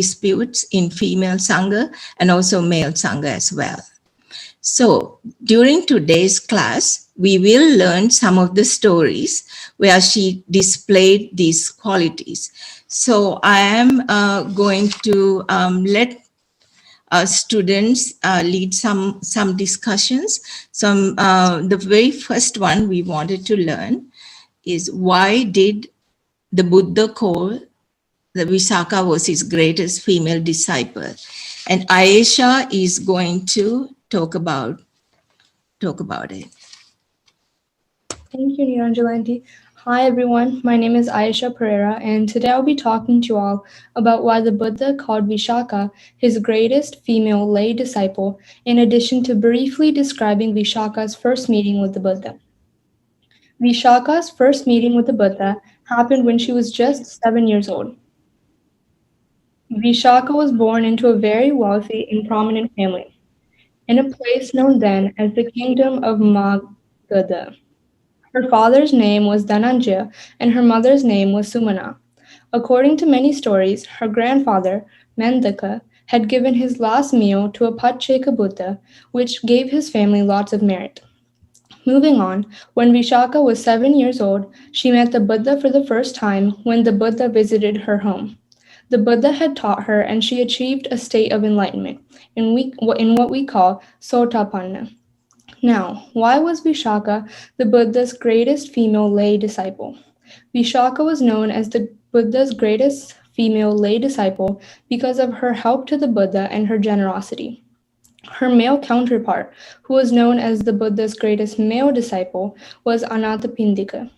disputes in female Sangha and also male Sangha as well. So during today's class, we will learn some of the stories where she displayed these qualities. So I am going to let students lead some discussions. The very first one we wanted to learn is, why did the Buddha call the Visakha was his greatest female disciple? And Ayesha is going to talk about it. Thank you, Niranjalanti. Hi, everyone. My name is Ayesha Pereira, and today I'll be talking to you all about why the Buddha called Visakha his greatest female lay disciple, in addition to briefly describing Visakha's first meeting with the Buddha. Visakha's first meeting with the Buddha happened when she was just 7 years old. Visakha was born into a very wealthy and prominent family, in a place known then as the Kingdom of Magadha. Her father's name was Dhananjaya and her mother's name was Sumana. According to many stories, her grandfather, Mandaka, had given his last meal to a Pacheka Buddha, which gave his family lots of merit. Moving on, when Visakha was 7 years old, she met the Buddha for the first time when the Buddha visited her home. The Buddha had taught her, and she achieved a state of enlightenment, in what we call Sotapanna. Now, why was Visakha the Buddha's greatest female lay disciple? Visakha was known as the Buddha's greatest female lay disciple because of her help to the Buddha and her generosity. Her male counterpart, who was known as the Buddha's greatest male disciple, was Anathapindika.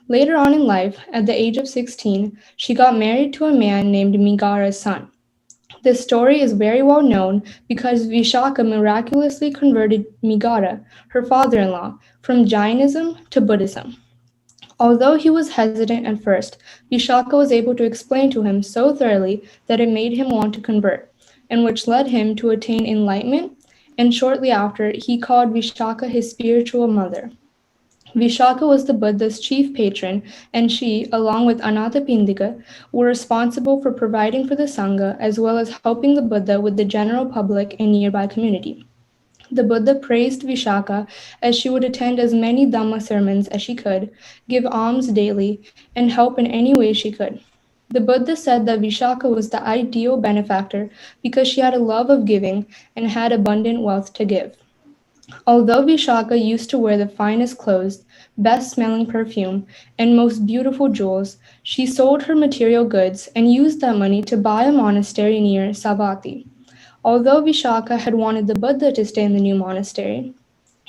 Later on in life, at the age of 16, she got married to a man named Migara's son. This story is very well known because Visakha miraculously converted Migara, her father-in-law, from Jainism to Buddhism. Although he was hesitant at first, Visakha was able to explain to him so thoroughly that it made him want to convert, and which led him to attain enlightenment, and shortly after, he called Visakha his spiritual mother. Visakha was the Buddha's chief patron, and she, along with Anathapindika, were responsible for providing for the Sangha as well as helping the Buddha with the general public and nearby community. The Buddha praised Visakha as she would attend as many Dhamma sermons as she could, give alms daily, and help in any way she could. The Buddha said that Visakha was the ideal benefactor because she had a love of giving and had abundant wealth to give. Although Visakha used to wear the finest clothes, best-smelling perfume, and most beautiful jewels, she sold her material goods and used that money to buy a monastery near Savatthi. Although Visakha had wanted the Buddha to stay in the new monastery,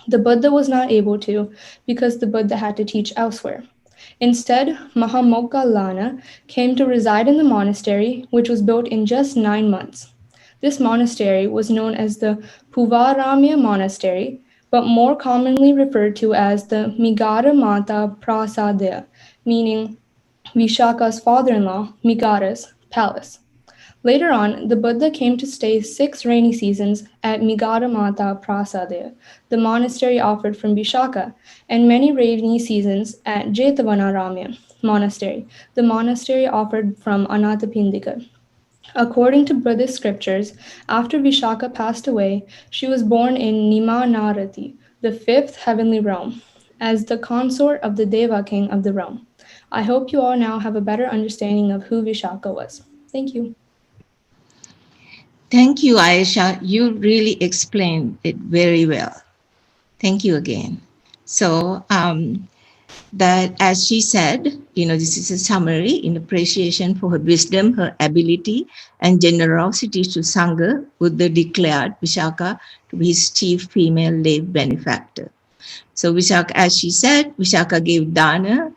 the Buddha was not able to because the Buddha had to teach elsewhere. Instead, Mahamoggallana came to reside in the monastery, which was built in just 9 months. This monastery was known as the Poorvarama monastery, but more commonly referred to as the Migara Mata Prasadaya, meaning Visakha's father-in-law, Migara's palace. Later on, the Buddha came to stay 6 rainy seasons at Migara Mata Prasadaya, the monastery offered from Visakha, and many rainy seasons at Jetavanaramya monastery, the monastery offered from Anathapindika. According to Buddhist scriptures, after Visakha passed away, she was born in Nimanarati, the 5th heavenly realm, as the consort of the Deva king of the realm. I hope you all now have a better understanding of who Visakha was. Thank you. Thank you, Ayesha. You really explained it very well. Thank you again. So, that, as she said, this is a summary in appreciation for her wisdom, her ability, and generosity to Sangha. Buddha declared Visakha to be his chief female lay benefactor. So Visakha, as she said, Visakha gave dana,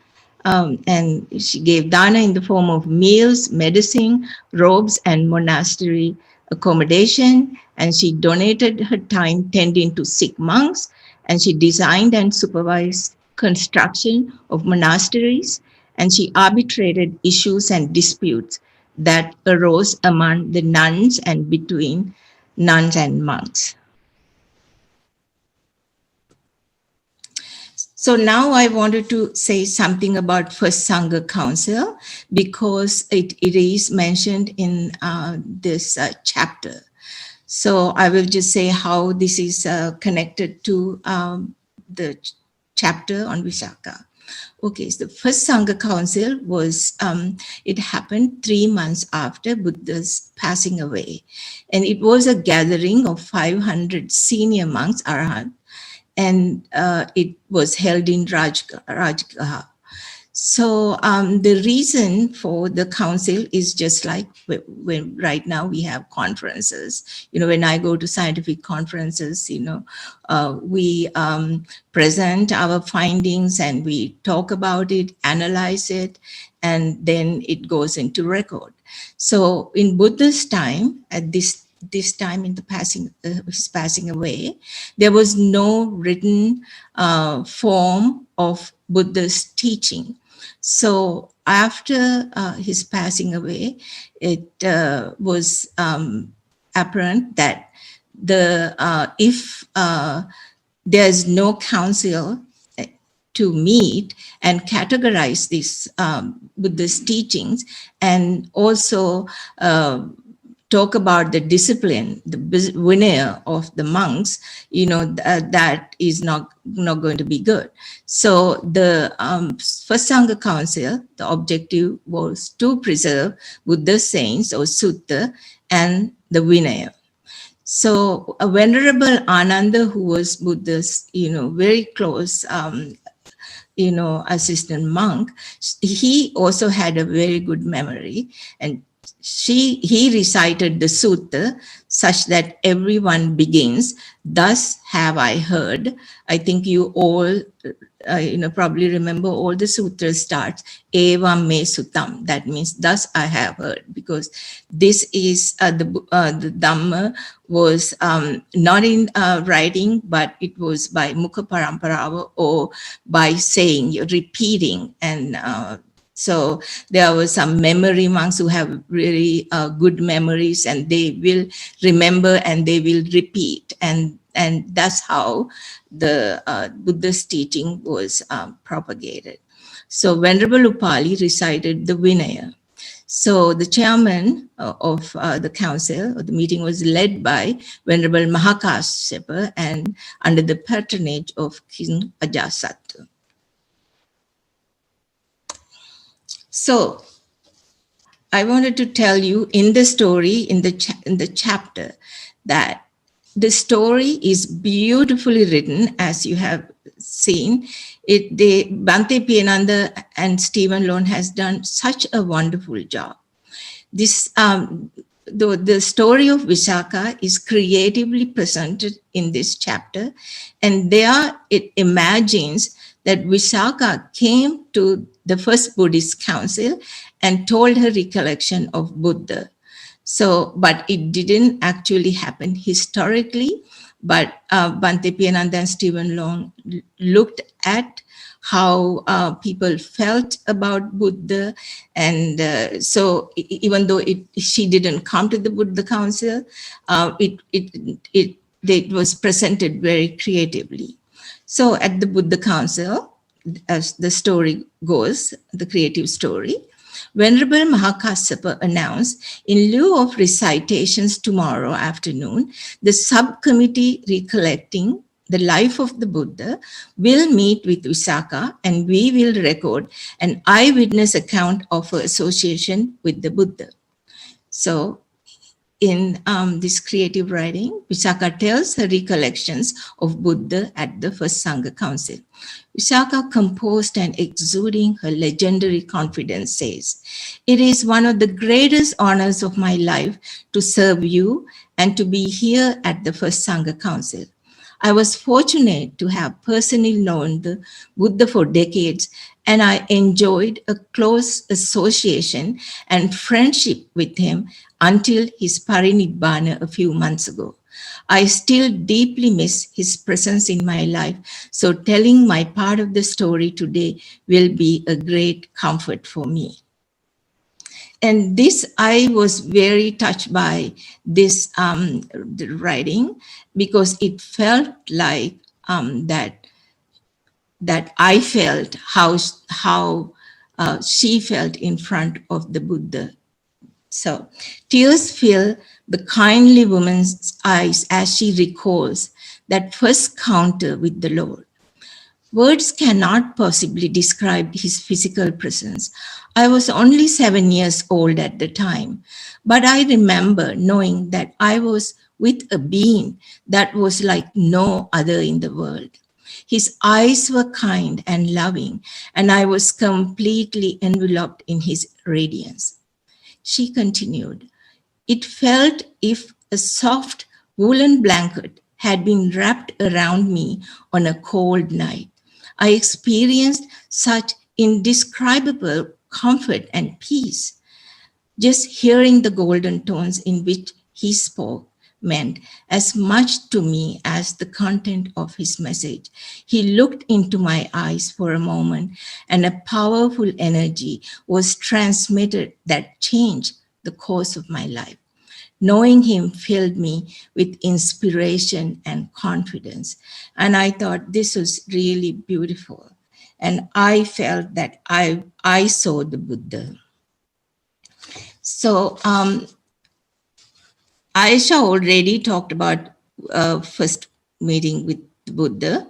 and she gave dana in the form of meals, medicine, robes, and monastery accommodation, and she donated her time tending to sick monks, and she designed and supervised construction of monasteries, and she arbitrated issues and disputes that arose among the nuns and between nuns and monks. So now I wanted to say something about First Sangha Council because it is mentioned in this chapter. So I will just say how this is connected to the chapter on Visaka. Okay, so the First Sangha Council was, it happened 3 months after Buddha's passing away. And it was a gathering of 500 senior monks, arahant, and it was held in Rajgaha. So the reason for the council is just like when right now we have conferences. When I go to scientific conferences, we present our findings and we talk about it, analyze it, and then it goes into record. So in Buddha's time, at this time in the his passing away, there was no written form of Buddha's teaching. So after his passing away, it was apparent that if there's no council to meet and categorize these Buddhist teachings, and also talk about the discipline, the vinaya of the monks, that is not going to be good. So the First Sangha Council, the objective was to preserve Buddha's sayings or sutta and the vinaya. So a Venerable Ananda, who was Buddha's, very close, assistant monk, he also had a very good memory, and he recited the sutta such that everyone begins, "Thus have I heard." I think you all, probably remember all the sutras starts, "Evam me suttam." That means, "Thus I have heard," because this is the Dhamma was not in writing, but it was by Mukha Paramparava, or by saying, repeating, and so there were some memory monks who have really good memories, and they will remember and they will repeat. And that's how the Buddha's teaching was propagated. So Venerable Upali recited the Vinaya. So the chairman of the council, or the meeting, was led by Venerable Mahakasyapa and under the patronage of King Ajatasattu. So I wanted to tell you in the story, in the chapter, that the story is beautifully written, as you have seen. Bhante Piyananda and Stephen Lone has done such a wonderful job. This the story of Visaka is creatively presented in this chapter, and there it imagines that Visaka came to the first Buddhist council and told her recollection of Buddha. So, but it didn't actually happen historically, but Bhante Piyananda and Stephen Long looked at how people felt about Buddha. And so even though she didn't come to the Buddha council, it was presented very creatively. So at the Buddha council, as the story goes, the creative story, Venerable Mahakasyapa announced, in lieu of recitations tomorrow afternoon, the subcommittee recollecting the life of the Buddha will meet with Visaka, and we will record an eyewitness account of her association with the Buddha. So in this creative writing, Visaka tells her recollections of Buddha at the First Sangha Council. Visaka, composed and exuding her legendary confidence, says, "It is one of the greatest honors of my life to serve you and to be here at the First Sangha Council. I was fortunate to have personally known the Buddha for decades, and I enjoyed a close association and friendship with him until his parinibbana a few months ago. I still deeply miss his presence in my life, so telling my part of the story today will be a great comfort for me." And this, I was very touched by this the writing, because it felt like that that I felt how she felt in front of the Buddha. So tears fill the kindly woman's eyes as she recalls that first encounter with the Lord. Words cannot possibly describe his physical presence. I was only 7 years old at the time, but I remember knowing that I was with a being that was like no other in the world. His eyes were kind and loving, and I was completely enveloped in his radiance. She continued, it felt if a soft woolen blanket had been wrapped around me on a cold night. I experienced such indescribable comfort and peace. Just hearing the golden tones in which he spoke meant as much to me as the content of his message. He looked into my eyes for a moment, and a powerful energy was transmitted that changed the course of my life. Knowing him filled me with inspiration and confidence. And I thought this was really beautiful. And I felt that I saw the Buddha. So Aisha already talked about first meeting with the Buddha,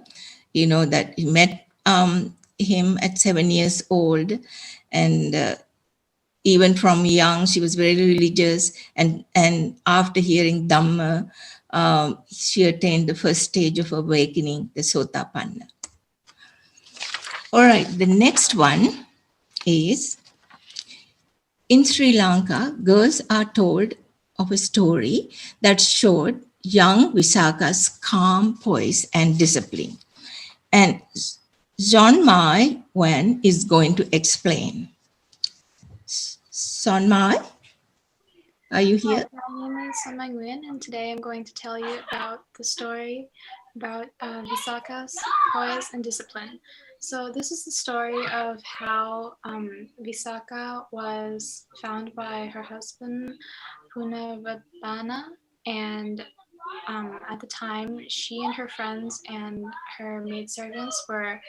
that he met him at 7 years old, and even from young, she was very religious. And after hearing Dhamma, she attained the first stage of awakening, the Sotapanna. All right, the next one is, in Sri Lanka, girls are told of a story that showed young Visakha's calm, poise, and discipline. And John Mai Wen is going to explain. Sonmai, are you here? Hi, my name is Sonmai Nguyen, and today I'm going to tell you about the story about Visakha's poise and discipline. So this is the story of how Visakha was found by her husband, Poorvarama, and at the time, she and her friends and her maidservants were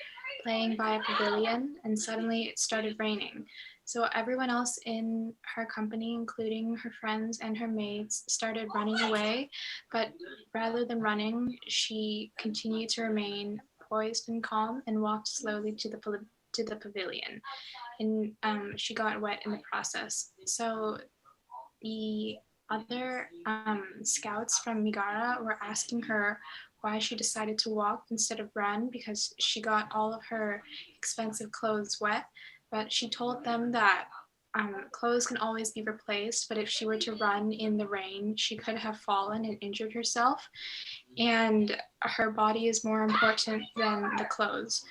playing by a pavilion, and suddenly it started raining. So everyone else in her company, including her friends and her maids, started running away. But rather than running, she continued to remain poised and calm and walked slowly to the pavilion. And she got wet in the process. So the other scouts from Megara were asking her why she decided to walk instead of run, because she got all of her expensive clothes wet. But she told them that clothes can always be replaced, but if she were to run in the rain, she could have fallen and injured herself. And her body is more important than the clothes.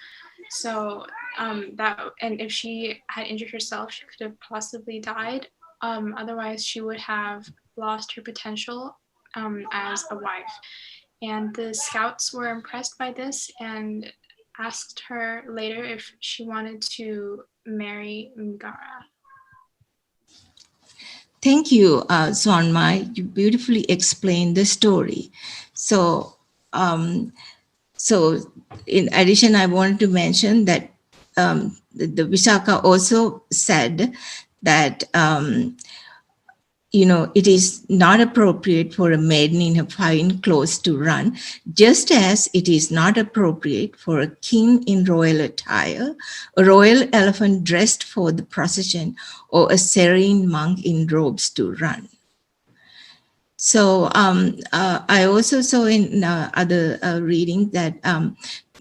So and if she had injured herself, she could have possibly died. Otherwise, she would have lost her potential as a wife. And the scouts were impressed by this and asked her later if she wanted to marry Megara. Thank you, Sonmai. You beautifully explained the story. So, in addition, I want to mention that the Visakha also said that it is not appropriate for a maiden in her fine clothes to run, just as it is not appropriate for a king in royal attire, a royal elephant dressed for the procession, or a serene monk in robes to run. So I also saw in other reading that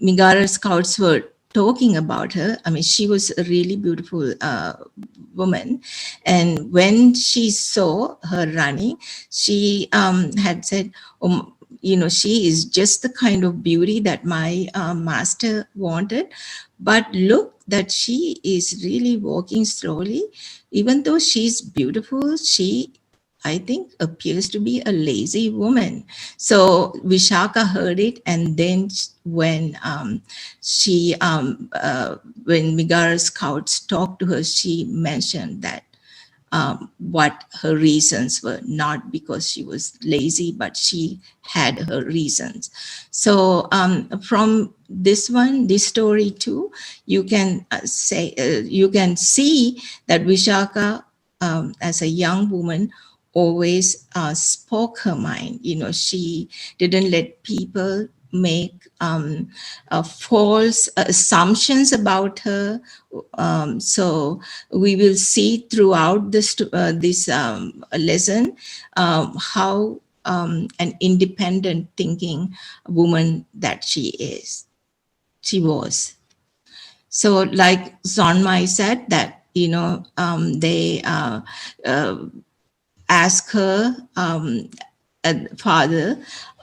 Megara scouts were talking about her. I mean, she was a really beautiful woman. And when she saw her running, she had said, she is just the kind of beauty that my master wanted. But look that she is really walking slowly. Even though she's beautiful, she, I think, appears to be a lazy woman. So Visakha heard it, and then when when Megara scouts talked to her, she mentioned that what her reasons were, not because she was lazy, but she had her reasons. So from this story too, you can you can see that Visakha, as a young woman, always spoke her mind. She didn't let people make false assumptions about her. So we will see throughout this lesson how an independent thinking woman that she was. So like Zonmai said that, they ask her father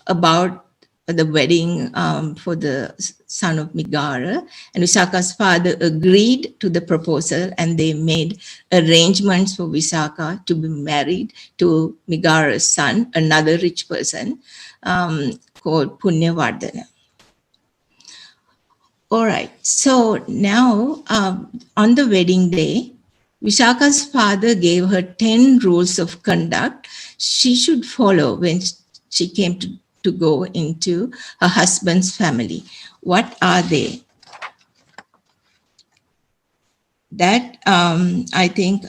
about the wedding for the son of Migara, and Visakha's father agreed to the proposal, and they made arrangements for Visakha to be married to Migara's son, another rich person called Punyavardhana. All right, so now on the wedding day, Visakha's father gave her 10 rules of conduct she should follow when she came to go into her husband's family. What are they? That I think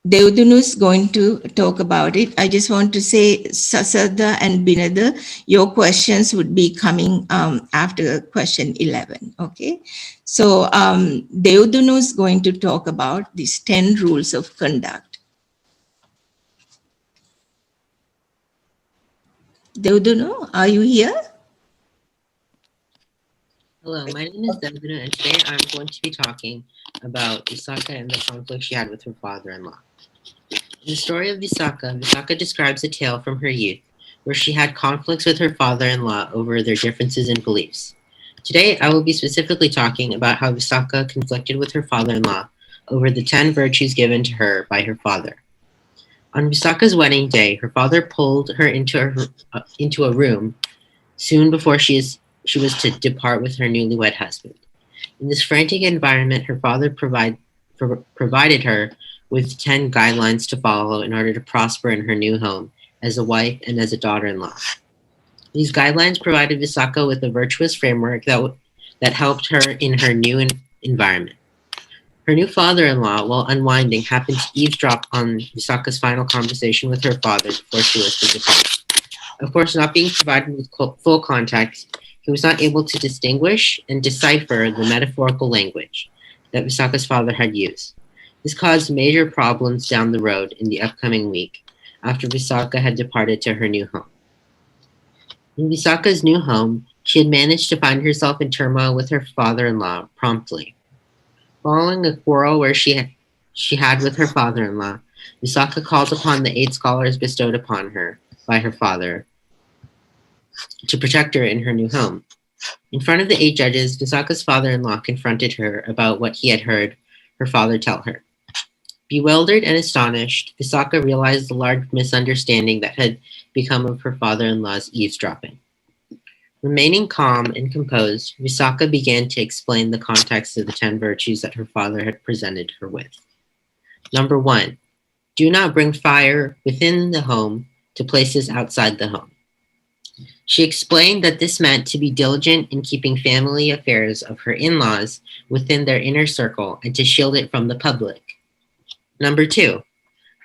Devdunu is going to talk about it. I just want to say, Sasada and Binada, your questions would be coming after question 11, okay? So Devdunu is going to talk about these 10 rules of conduct. Devdunu, are you here? Hello, my name is Devdunu, and today I'm going to be talking about Visakha and the conflict she had with her father-in-law. In the story of Visakha, Visakha describes a tale from her youth where she had conflicts with her father-in-law over their differences in beliefs. Today, I will be specifically talking about how Visakha conflicted with her father-in-law over the 10 virtues given to her by her father. On Visakha's wedding day, her father pulled her into a room soon before she was to depart with her newlywed husband. In this frantic environment, her father provided her with 10 guidelines to follow in order to prosper in her new home as a wife and as a daughter-in-law. These guidelines provided Visakha with a virtuous framework that helped her in her new environment. Her new father-in-law, while unwinding, happened to eavesdrop on Visakha's final conversation with her father before she was to depart. Of course, not being provided with full context, he was not able to distinguish and decipher the metaphorical language that Visakha's father had used. This caused major problems down the road in the upcoming week after Visakha had departed to her new home. In Visakha's new home, she had managed to find herself in turmoil with her father-in-law promptly. Following a quarrel where she had with her father-in-law, Visakha called upon the 8 scholars bestowed upon her by her father to protect her in her new home. In front of the 8 judges, Visakha's father-in-law confronted her about what he had heard her father tell her. Bewildered and astonished, Visakha realized the large misunderstanding that had become of her father-in-law's eavesdropping. Remaining calm and composed, Visakha began to explain the context of the 10 virtues that her father had presented her with. Number 1, do not bring fire within the home to places outside the home. She explained that this meant to be diligent in keeping family affairs of her in-laws within their inner circle and to shield it from the public. Number 2,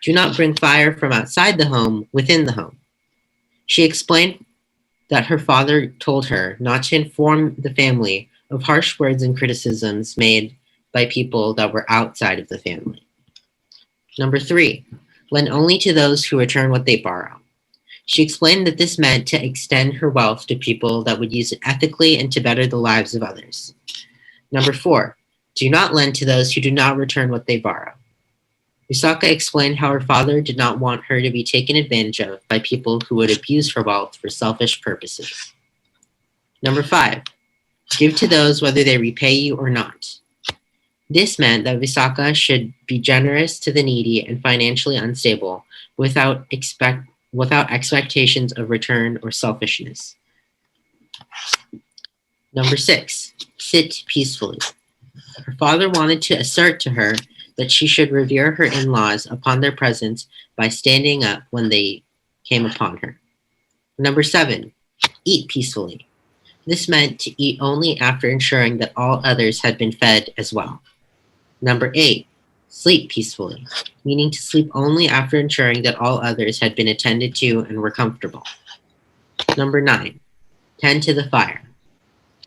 do not bring fire from outside the home within the home. She explained that her father told her not to inform the family of harsh words and criticisms made by people that were outside of the family. Number 3, lend only to those who return what they borrow. She explained that this meant to extend her wealth to people that would use it ethically and to better the lives of others. Number 4, do not lend to those who do not return what they borrow. Visakha explained how her father did not want her to be taken advantage of by people who would abuse her wealth for selfish purposes. Number 5, give to those whether they repay you or not. This meant that Visakha should be generous to the needy and financially unstable without expectations of return or selfishness. Number 6, sit peacefully. Her father wanted to assert to her that she should revere her in-laws upon their presence by standing up when they came upon her. Number 7, eat peacefully. This meant to eat only after ensuring that all others had been fed as well. Number 8, sleep peacefully, meaning to sleep only after ensuring that all others had been attended to and were comfortable. Number 9, tend to the fire.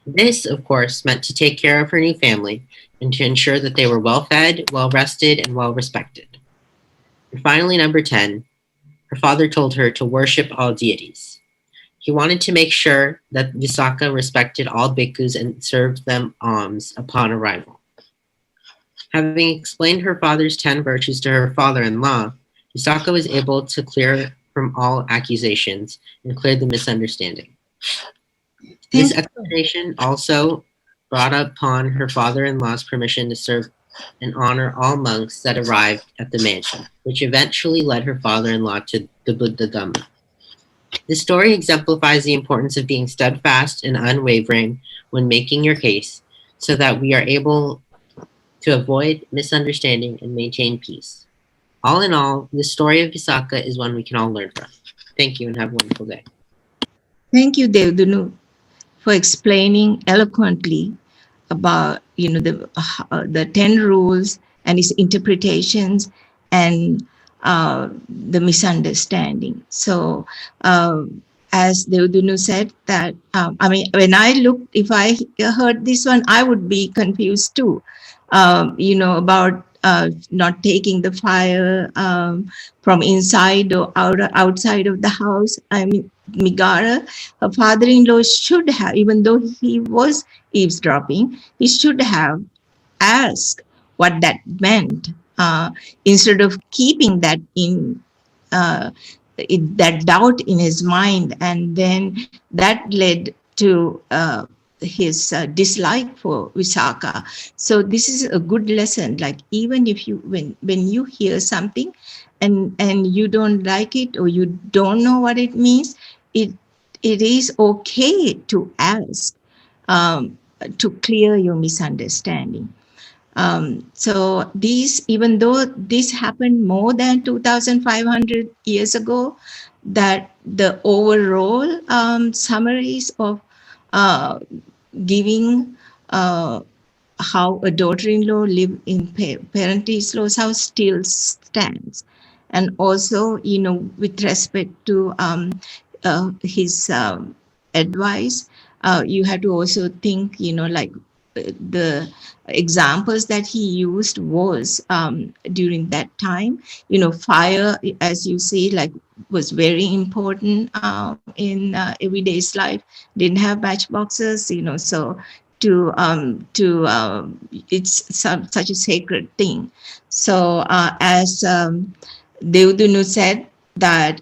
This, of course, meant to take care of her new family and to ensure that they were well fed, well rested, and well respected. And finally, number 10, her father told her to worship all deities. He wanted to make sure that Visakha respected all bhikkhus and served them alms upon arrival. Having explained her father's 10 virtues to her father-in-law, Visakha was able to clear from all accusations and clear the misunderstanding. This explanation also brought upon her father-in-law's permission to serve and honor all monks that arrived at the mansion, which eventually led her father-in-law to the Buddha Dhamma. This story exemplifies the importance of being steadfast and unwavering when making your case, so that we are able to avoid misunderstanding and maintain peace. All in all, the story of Visakha is one we can all learn from. Thank you and have a wonderful day. Thank you, Devdunu, for explaining eloquently about the 10 rules and its interpretations and the misunderstanding. So as Devdunu said that, when I looked, if I heard this one, I would be confused too, about not taking the fire from inside or outside of the house. I mean, Migara, her father-in-law should have, even though he was eavesdropping, he should have asked what that meant instead of keeping that in that doubt in his mind, and then that led to his dislike for Visakha. So this is a good lesson. Like, even if you, when you hear something and you don't like it or you don't know what it means, it is okay to ask to clear your misunderstanding. So these, even though this happened more than 2,500 years ago, that the overall summaries of giving how a daughter-in-law live in parent-in-law's house still stands. And also, with respect to his advice, you have to also think, like the examples that he used was during that time, fire, as you see, like was very important in everyday's life. Didn't have matchboxes, so it's such a sacred thing. So as Devdunu said that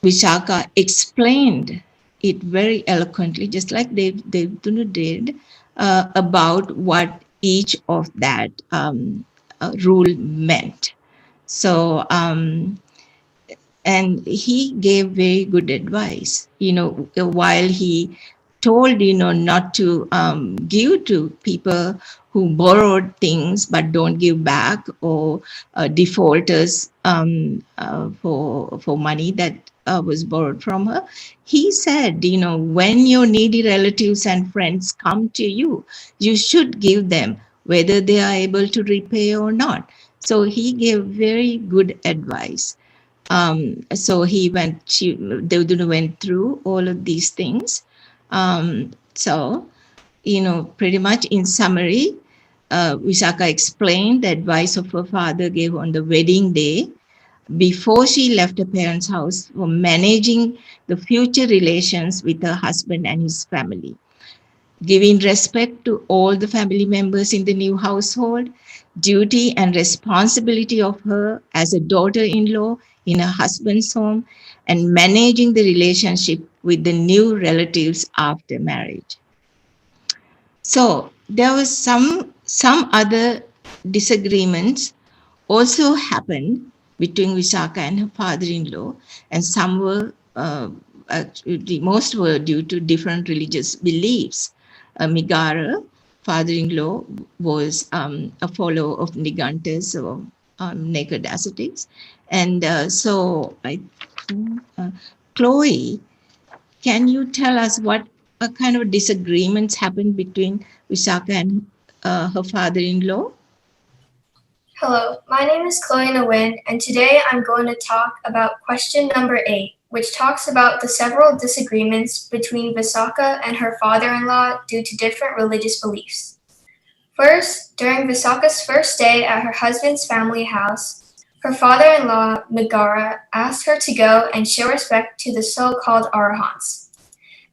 Visakha explained it very eloquently, just like Devdunu did, about what each of that rule meant. So, and he gave very good advice, while he told, not to give to people who borrowed things but don't give back, or defaulters for money that was borrowed from her. He said, when your needy relatives and friends come to you, you should give them whether they are able to repay or not. So he gave very good advice. So Devdunu went through all of these things. So, pretty much in summary, Visakha explained the advice of her father gave on the wedding day before she left her parents' house for managing the future relations with her husband and his family, giving respect to all the family members in the new household, duty and responsibility of her as a daughter-in-law in her husband's home, and managing the relationship with the new relatives after marriage. So there was some other disagreements also happened between Visakha and her father-in-law, and some were, most were due to different religious beliefs. Migara father-in-law was a follower of Nigantas or naked ascetics. And so, Chloe, can you tell us what kind of disagreements happened between Visakha and her father-in-law? Hello, my name is Chloe Nguyen, and today I'm going to talk about question number 8, which talks about the several disagreements between Visakha and her father-in-law due to different religious beliefs. First, during Visakha's first day at her husband's family house, her father-in-law, Megara, asked her to go and show respect to the so-called Arahants.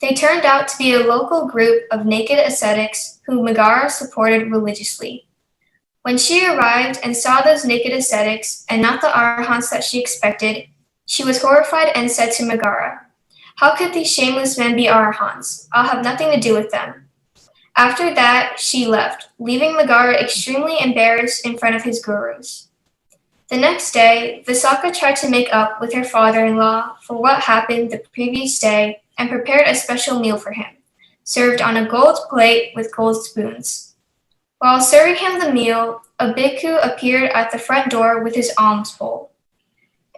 They turned out to be a local group of naked ascetics who Megara supported religiously. When she arrived and saw those naked ascetics and not the Arahants that she expected, she was horrified and said to Megara, "How could these shameless men be Arahants? I'll have nothing to do with them." After that, she left, leaving Megara extremely embarrassed in front of his gurus. The next day, Visakha tried to make up with her father-in-law for what happened the previous day and prepared a special meal for him, served on a gold plate with gold spoons. While serving him the meal, a bhikkhu appeared at the front door with his alms bowl.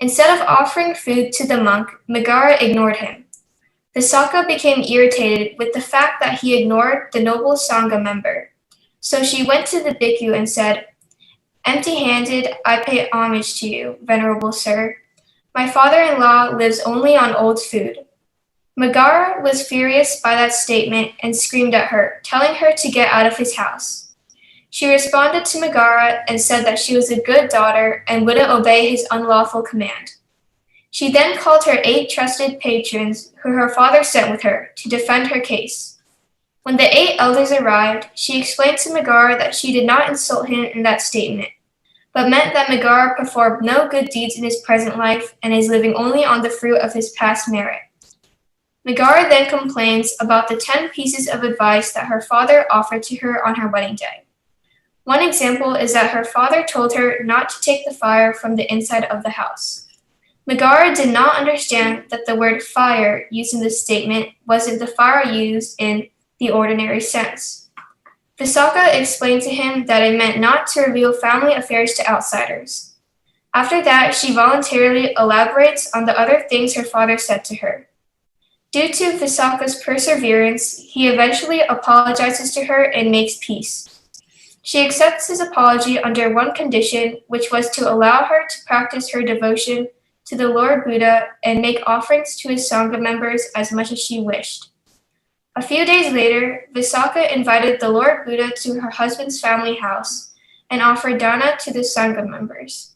Instead of offering food to the monk, Megara ignored him. Visakha became irritated with the fact that he ignored the noble Sangha member. So she went to the bhikkhu and said, "Empty-handed, I pay homage to you, venerable sir. My father-in-law lives only on old food." Megara was furious by that statement and screamed at her, telling her to get out of his house. She responded to Megara and said that she was a good daughter and wouldn't obey his unlawful command. She then called her 8 trusted patrons who her father sent with her to defend her case. When the 8 elders arrived, she explained to Megara that she did not insult him in that statement, but meant that Megara performed no good deeds in his present life and is living only on the fruit of his past merit. Megara then complains about the 10 pieces of advice that her father offered to her on her wedding day. One example is that her father told her not to take the fire from the inside of the house. Megara did not understand that the word fire used in this statement wasn't the fire used in the ordinary sense. Visakha explained to him that it meant not to reveal family affairs to outsiders. After that, she voluntarily elaborates on the other things her father said to her. Due to Visakha's perseverance, he eventually apologizes to her and makes peace. She accepts his apology under one condition, which was to allow her to practice her devotion to the Lord Buddha and make offerings to his Sangha members as much as she wished. A few days later, Visakha invited the Lord Buddha to her husband's family house and offered dana to the Sangha members.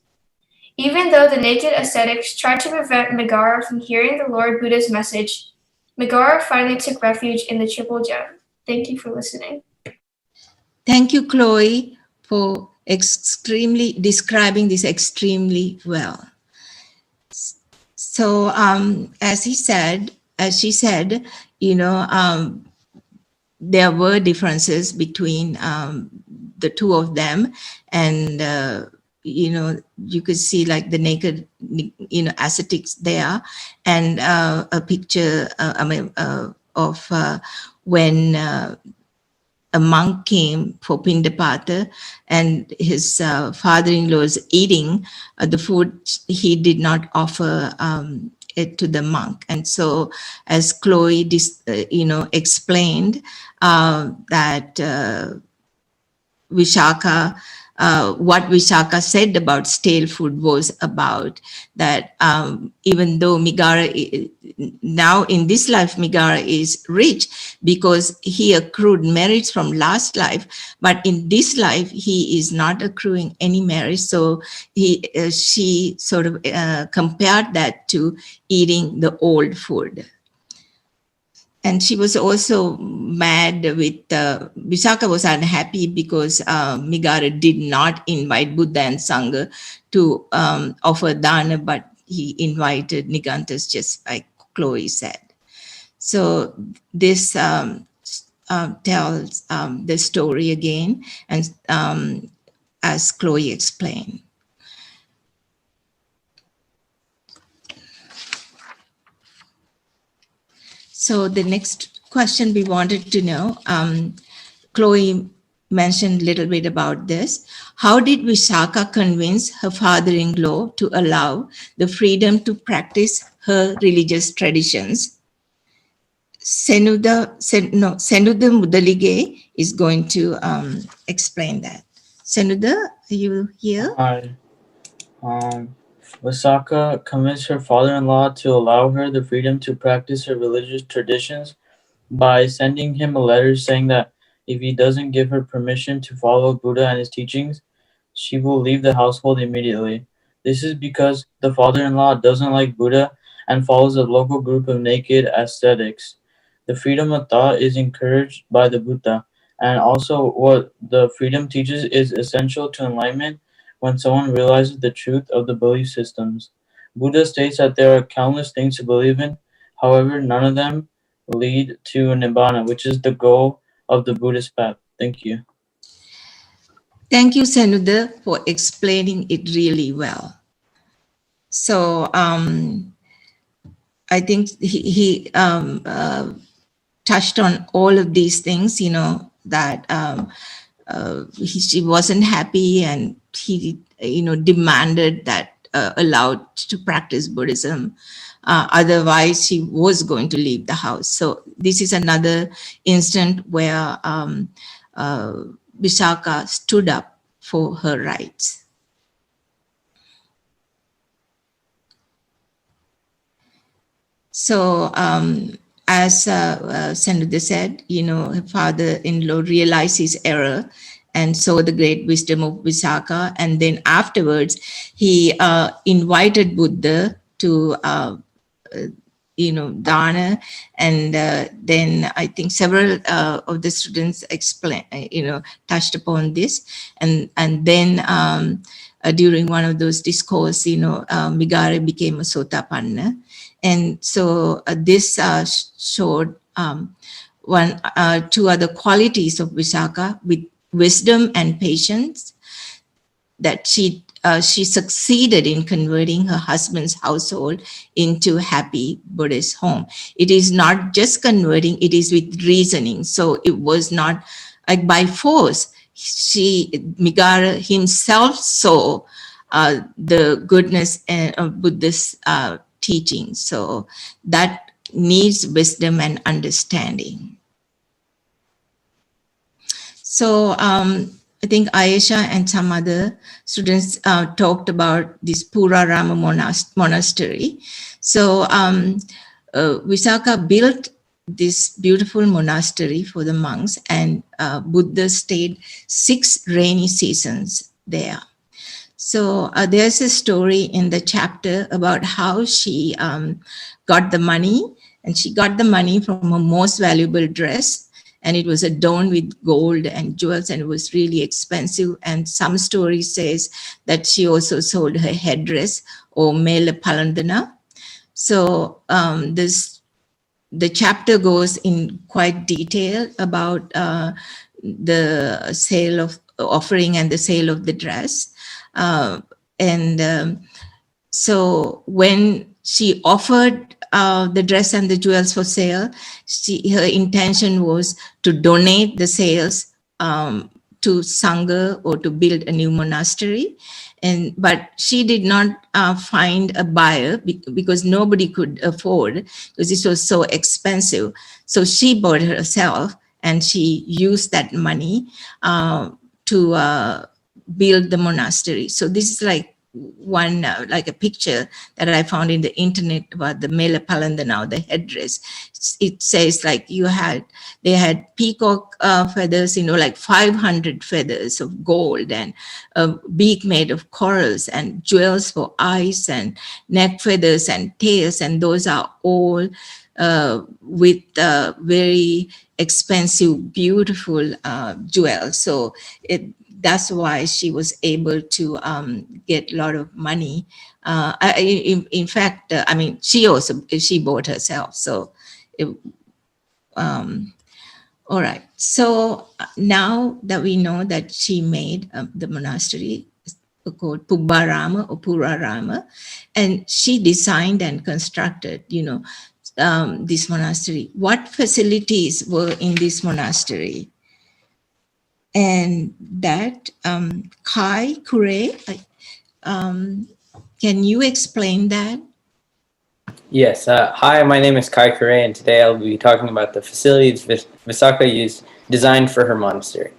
Even though the naked ascetics tried to prevent Megara from hearing the Lord Buddha's message, Megara finally took refuge in the Triple Gem. Thank you for listening. Thank you, Chloe, for describing this extremely well. So, as she said, there were differences between the two of them, and you could see like the naked, ascetics there, and a picture, of when a monk came for Pindapata, and his father-in-law was eating the food. He did not offer it to the monk. And so, as Chloe, explained that Visakha, what Visakha said about stale food was about that even though Megara, now in this life, Megara is rich because he accrued merits from last life, but in this life, he is not accruing any merits. So she sort of compared that to eating the old food. And she was also mad with, Visakha was unhappy because Megara did not invite Buddha and Sangha to offer dana, but he invited Nigantas, just like Chloe said. So this tells the story again, and as Chloe explained. So the next question we wanted to know, Chloe mentioned a little bit about this. How did Visakha convince her father-in-law to allow the freedom to practice her religious traditions? Senuda Mudalige is going to explain that. Senuda, are you here? Hi. Visakha convinced her father-in-law to allow her the freedom to practice her religious traditions by sending him a letter saying that if he doesn't give her permission to follow Buddha and his teachings, she will leave the household immediately. This is because the father-in-law doesn't like Buddha and follows a local group of naked ascetics. The freedom of thought is encouraged by the Buddha, and also what the freedom teaches is essential to enlightenment when someone realizes the truth of the belief systems. Buddha states that there are countless things to believe in, however, none of them lead to Nibbana, which is the goal of the Buddhist path. Thank you. Thank you, Senuda, for explaining it really well. So I think he touched on all of these things, that she wasn't happy, and he, demanded that allowed to practice Buddhism. Otherwise, she was going to leave the house. So this is another instant where Visakha stood up for her rights. So as Senuda said, her father-in-law realized his error and saw the great wisdom of Visakha. And then afterwards, he invited Buddha to, dana. And then I think several of the students touched upon this. And then during one of those discourses, Migara became a Sotapanna. And so this showed two other qualities of Visakha with wisdom and patience, that she succeeded in converting her husband's household into a happy Buddhist home. It is not just converting, it is with reasoning. So it was not like by force. Migara himself saw the goodness of Buddhist teaching. So that needs wisdom and understanding. So I think Ayesha and some other students talked about this Poorvarama monastery. So Visakha built this beautiful monastery for the monks, and Buddha stayed 6 rainy seasons there. So there's a story in the chapter about how she got the money, and she got the money from her most valuable dress, and it was adorned with gold and jewels, and it was really expensive. And some story says that she also sold her headdress or mela palandana. So the chapter goes in quite detail about the sale of offering and the sale of the dress. So when she offered the dress and the jewels for sale, her intention was to donate the sales to Sangha or to build a new monastery. But she did not find a buyer because nobody could afford, because this was so expensive. So she bought it herself, and she used that money to build the monastery. So this is like one like a picture that I found in the internet about the mela palandana, the headdress. It says like they had peacock feathers, like 500 feathers of gold, and a beak made of corals, and jewels for eyes, and neck feathers and tails, and those are all with very expensive, beautiful jewels. So that's why she was able to get a lot of money. In fact, she bought herself. So, all right. So now that we know that she made the monastery called Poorvarama or Poorvarama, and she designed and constructed, this monastery. What facilities were in this monastery? And that Kai Kure, can you explain that? Yes. Hi, my name is Kai Kure, and today I'll be talking about the facilities Visakha used designed for her monastery.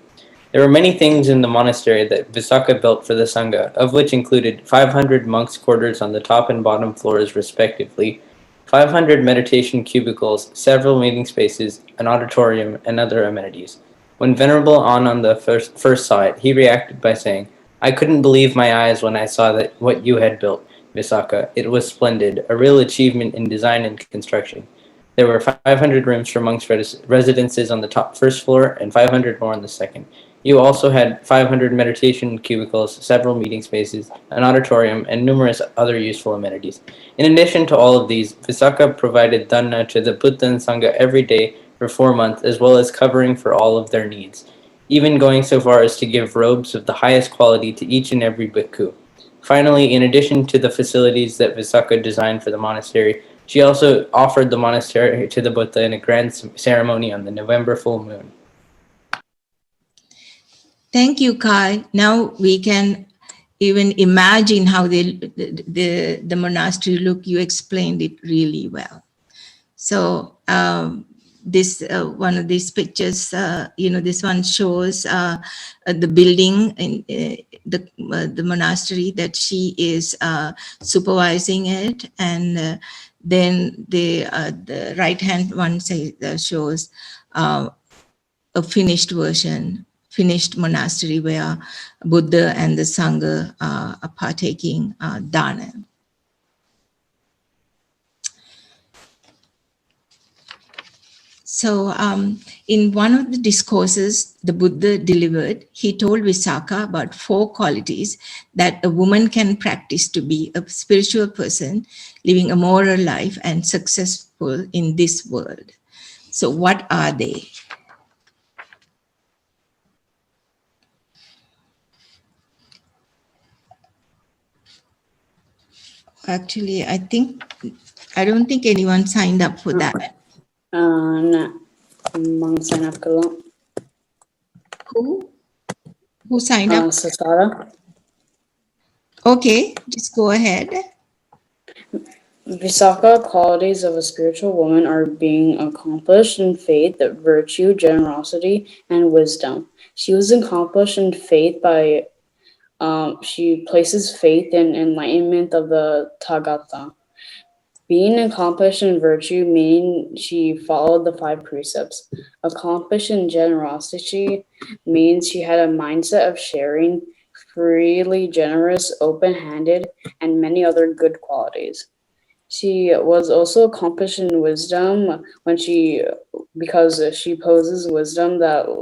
There were many things in the monastery that Visakha built for the Sangha, of which included 500 monks' quarters on the top and bottom floors respectively, 500 meditation cubicles, several meeting spaces, an auditorium, and other amenities. When Venerable Ananda first saw it, he reacted by saying, "I couldn't believe my eyes when I saw that what you had built, Visakha. It was splendid, a real achievement in design and construction. There were 500 rooms for monks' residences on the first floor and 500 more on the second. You also had 500 meditation cubicles, several meeting spaces, an auditorium, and numerous other useful amenities. In addition to all of these, Visakha provided dana to the Buddha and Sangha every day for 4 months, as well as covering for all of their needs, even going so far as to give robes of the highest quality to each and every bhikkhu. Finally, in addition to the facilities that Visakha designed for the monastery, she also offered the monastery to the Buddha in a grand ceremony on the November full moon." Thank you, Kai. Now we can even imagine how the monastery look. You explained it really well. So this one of these pictures, this one shows the building in the monastery that she is supervising it, and then the right hand one shows a finished version. Finished monastery where Buddha and the Sangha are partaking dana. So in one of the discourses the Buddha delivered, he told Visakha about 4 qualities that a woman can practice to be a spiritual person, living a moral life and successful in this world. So what are they? Actually, I don't think anyone signed up for that. Nah, mang sign up ka lang. Who signed up? Sasara. Okay, just go ahead. Visakha qualities of a spiritual woman are being accomplished in faith, virtue, generosity, and wisdom. She was accomplished in faith by she places faith in enlightenment of the Tathagata. Being accomplished in virtue, meaning she followed the 5 precepts. Accomplished in generosity means she had a mindset of sharing, freely generous, open-handed, and many other good qualities. She was also accomplished in wisdom because she possesses wisdom that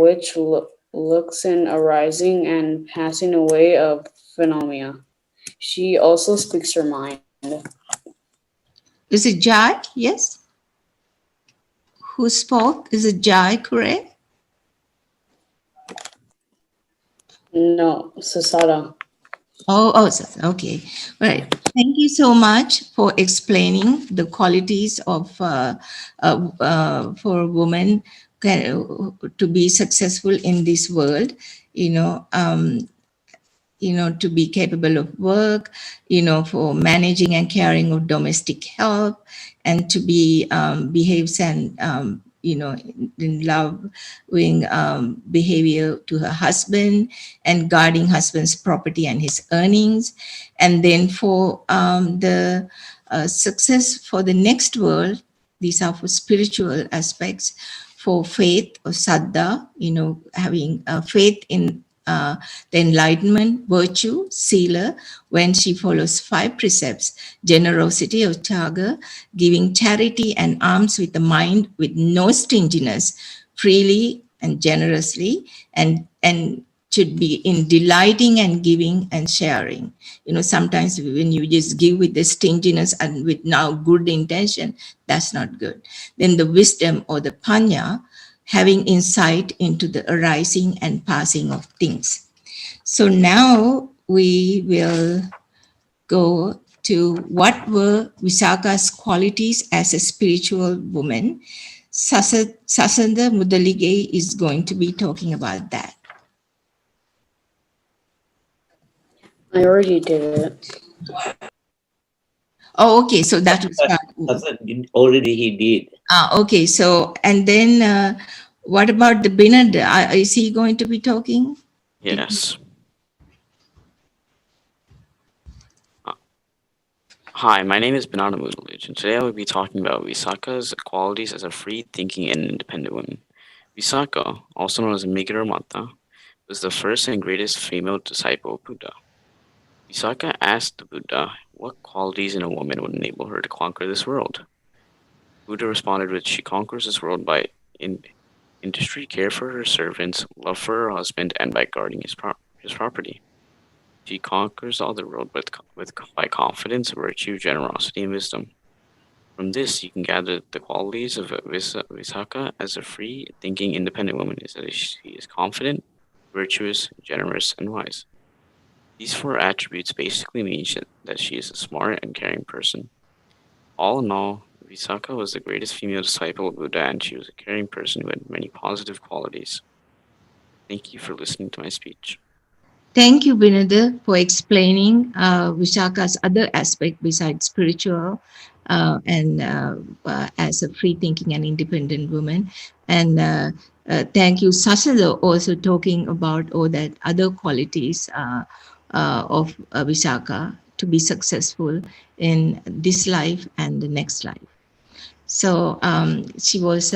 which looks in arising and passing away of phenomena. She also speaks her mind. Is it Jai? Yes. Who spoke? Is it Jai, correct? No, Sasada. Oh, okay. Right. Thank you so much for explaining the qualities of for a woman to be successful in this world. To be capable of work, for managing and caring of domestic help, and to be behaves and in loving behavior to her husband and guarding husband's property and his earnings. And then for the success for the next world, these are for spiritual aspects, for faith or saddha, having faith in the enlightenment, virtue, sila, when she follows 5 precepts, generosity or tyaga, giving charity and alms with the mind with no stinginess, freely and generously, and should be in delighting and giving and sharing. Sometimes when you just give with the stinginess and with now good intention, that's not good. Then the wisdom or the panya, having insight into the arising and passing of things. So now we will go to what were Visakha's qualities as a spiritual woman. Sasanda Mudalige is going to be talking about that. I already did it. Oh, okay. So that was already he did. Okay. So, and then what about the Binad? Is he going to be talking? Yes. Hi, my name is Banana Moodlage, and today I will be talking about Visakha's qualities as a free-thinking and independent woman. Visakha, also known as Migira Mata, was the first and greatest female disciple of Buddha. Visakha asked the Buddha what qualities in a woman would enable her to conquer this world. Buddha responded with, she conquers this world by industry, care for her servants, love for her husband, and by guarding his property. She conquers all the world by confidence, virtue, generosity, and wisdom. From this, you can gather the qualities of Visakha as a free, thinking, independent woman is that she is confident, virtuous, generous, and wise. These four attributes basically mean that she is a smart and caring person. All in all, Visakha was the greatest female disciple of Buddha, and she was a caring person who had many positive qualities. Thank you for listening to my speech. Thank you, Binada, for explaining Visakha's other aspect besides spiritual and as a free-thinking and independent woman. And thank you, Sasada, also talking about all that other qualities of Visakha to be successful in this life and the next life. So she was,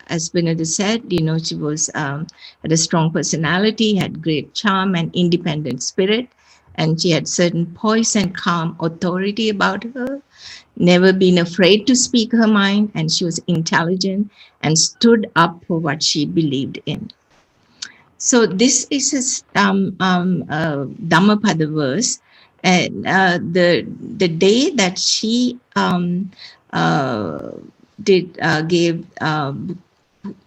as Binada said, she was had a strong personality, had great charm and independent spirit, and she had certain poise and calm authority about her, never been afraid to speak her mind, and she was intelligent and stood up for what she believed in. So this is a Dhammapada verse, and the day that she gave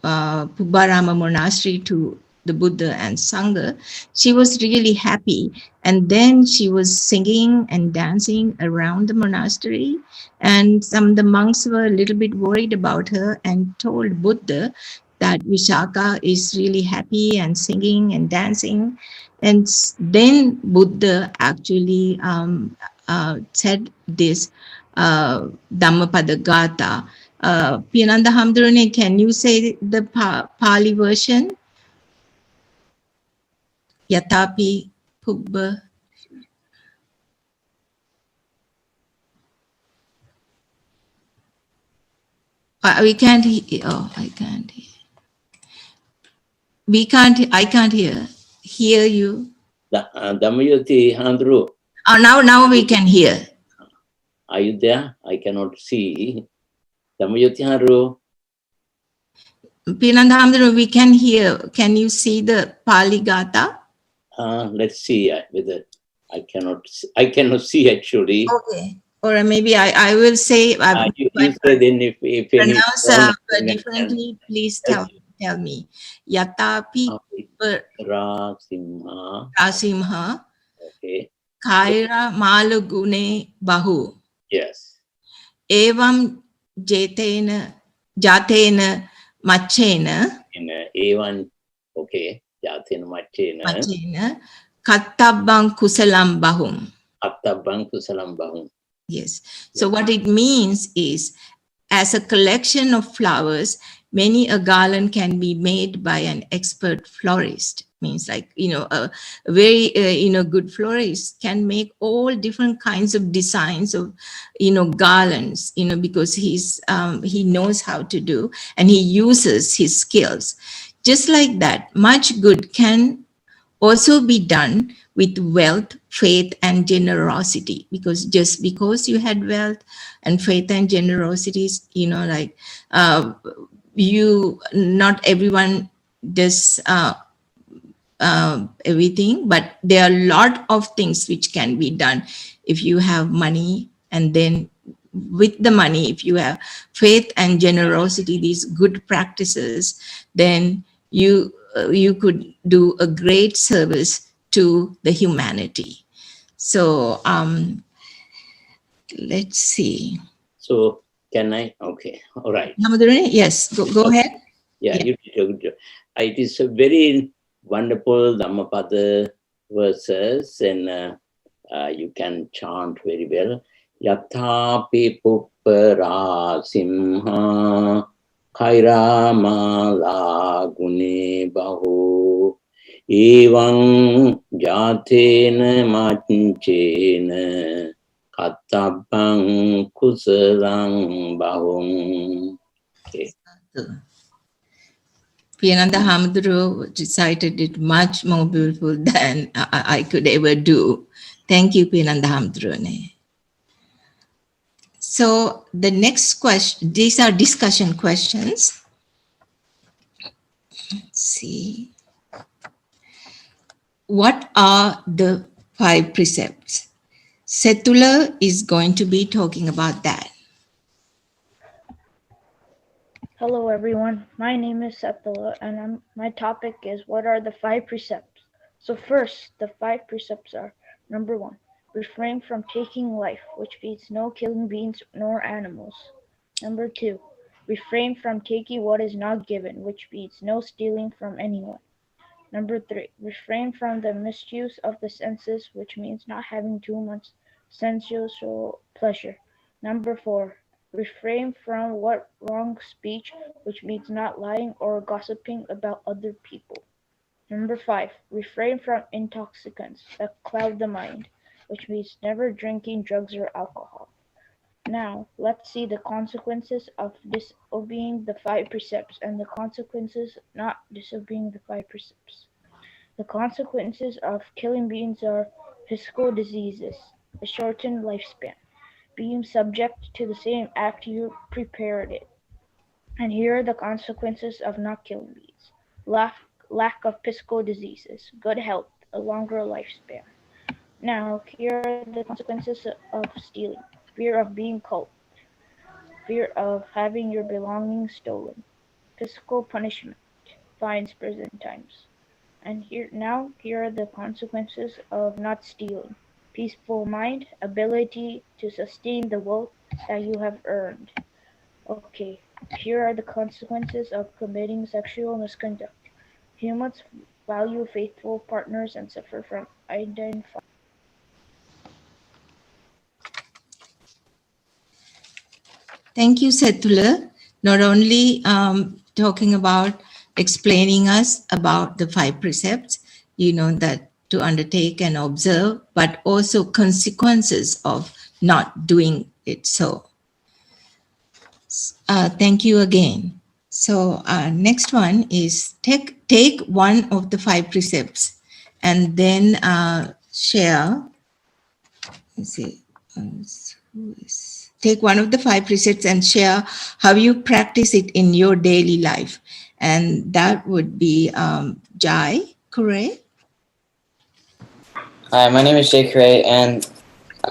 Poorvarama monastery to the Buddha and Sangha, she was really happy. And then she was singing and dancing around the monastery. And some of the monks were a little bit worried about her and told Buddha that Visakha is really happy and singing and dancing. And then Buddha actually said this Dhammapada Gatha. Piyananda Hamdurane, can you say the Pali version? Yatapi Pubba. We can't hear. Oh, I can't hear. I can't hear you. Damayanti Handru. Oh, now we can hear. Are you there? I cannot see. Damayanti Handru. Piyananda Hamdurane, we can hear. Can you see the Pali Gatha? Let's see whether I cannot see actually. Okay. Or maybe I will say. You say then if pronounce differently, please tell me. Yatapi Rasimha. Okay. Kaira Malagune Bahu. Yes. Evam Jatena Machena. Evam, okay. Jatena Machena. Kattabang Kusalam Bahum. Kattabang Kusalam Bahum. Yes. So what it means is, as a collection of flowers, many a garland can be made by an expert florist. Means like, a very, good florist can make all different kinds of designs of, garlands, because he knows how to do, and he uses his skills. Just like that, much good can also be done with wealth, faith, and generosity, because just because you had wealth and faith and generosity, not everyone does everything, but there are a lot of things which can be done if you have money, and then with the money, if you have faith and generosity, these good practices, then you could do a great service to the humanity. So let's see. So Can I? Okay. All right. Hamadurani, yes, go ahead. Yeah, you did a good job. It is a very wonderful Dhammapada verses, and you can chant very well. Yathapi puppara simha kairamala gune bahu evaṁ jatena macchena kattabbang kusalang bahum. Okay. Piyananda Hamaduru recited it much more beautiful than I could ever do. Thank you, Piyananda Hamadurane. So the next question, these are discussion questions. Let's see. What are the 5 precepts? Setula is going to be talking about that. Hello everyone, my name is Setula and my topic is what are the 5 precepts? So first, the 5 precepts are: number 1, refrain from taking life, which means no killing beings nor animals. Number 2, refrain from taking what is not given, which means no stealing from anyone. Number 3, refrain from the misuse of the senses, which means not having too much sensual pleasure. Number 4, refrain from what wrong speech, which means not lying or gossiping about other people. Number 5, refrain from intoxicants that cloud the mind, which means never drinking drugs or alcohol. Now, let's see the consequences of disobeying the 5 precepts and the consequences not disobeying the 5 precepts. The consequences of killing beings are physical diseases, a shortened lifespan, being subject to the same act you prepared it. And here are the consequences of not killing beings: lack of physical diseases, good health, a longer lifespan. Now, here are the consequences of stealing: fear of being caught, fear of having your belongings stolen, physical punishment, fines, prison times. And here are the consequences of not stealing: peaceful mind, ability to sustain the wealth that you have earned. Okay, here are the consequences of committing sexual misconduct. Humans value faithful partners and suffer from identifying. Thank you, Setula. Not only talking about explaining us about the 5 precepts, that to undertake and observe, but also consequences of not doing it so. Thank you again. So next one is take one of the 5 precepts and then share. Let's see. Take one of the 5 precepts and share how you practice it in your daily life. And that would be Jai Kure. Hi, my name is Jay Cray, and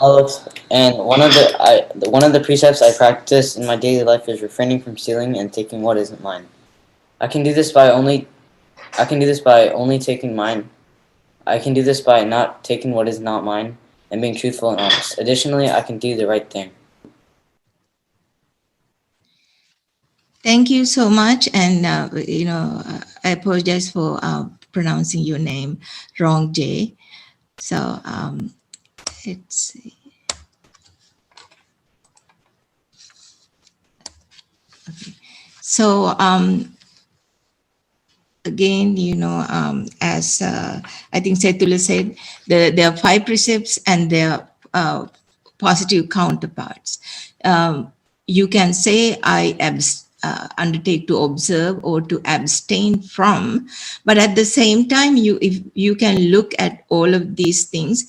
one of the precepts I practice in my daily life is refraining from stealing and taking what isn't mine. I can do this by only taking mine. I can do this by not taking what is not mine and being truthful and honest. Additionally, I can do the right thing. Thank you so much. And, I apologize for pronouncing your name wrong, Jay. So let's see. Okay. So again, as I think Setula said, there are 5 precepts and there are positive counterparts. You can say I undertake to observe or to abstain from, but at the same time, if you can look at all of these things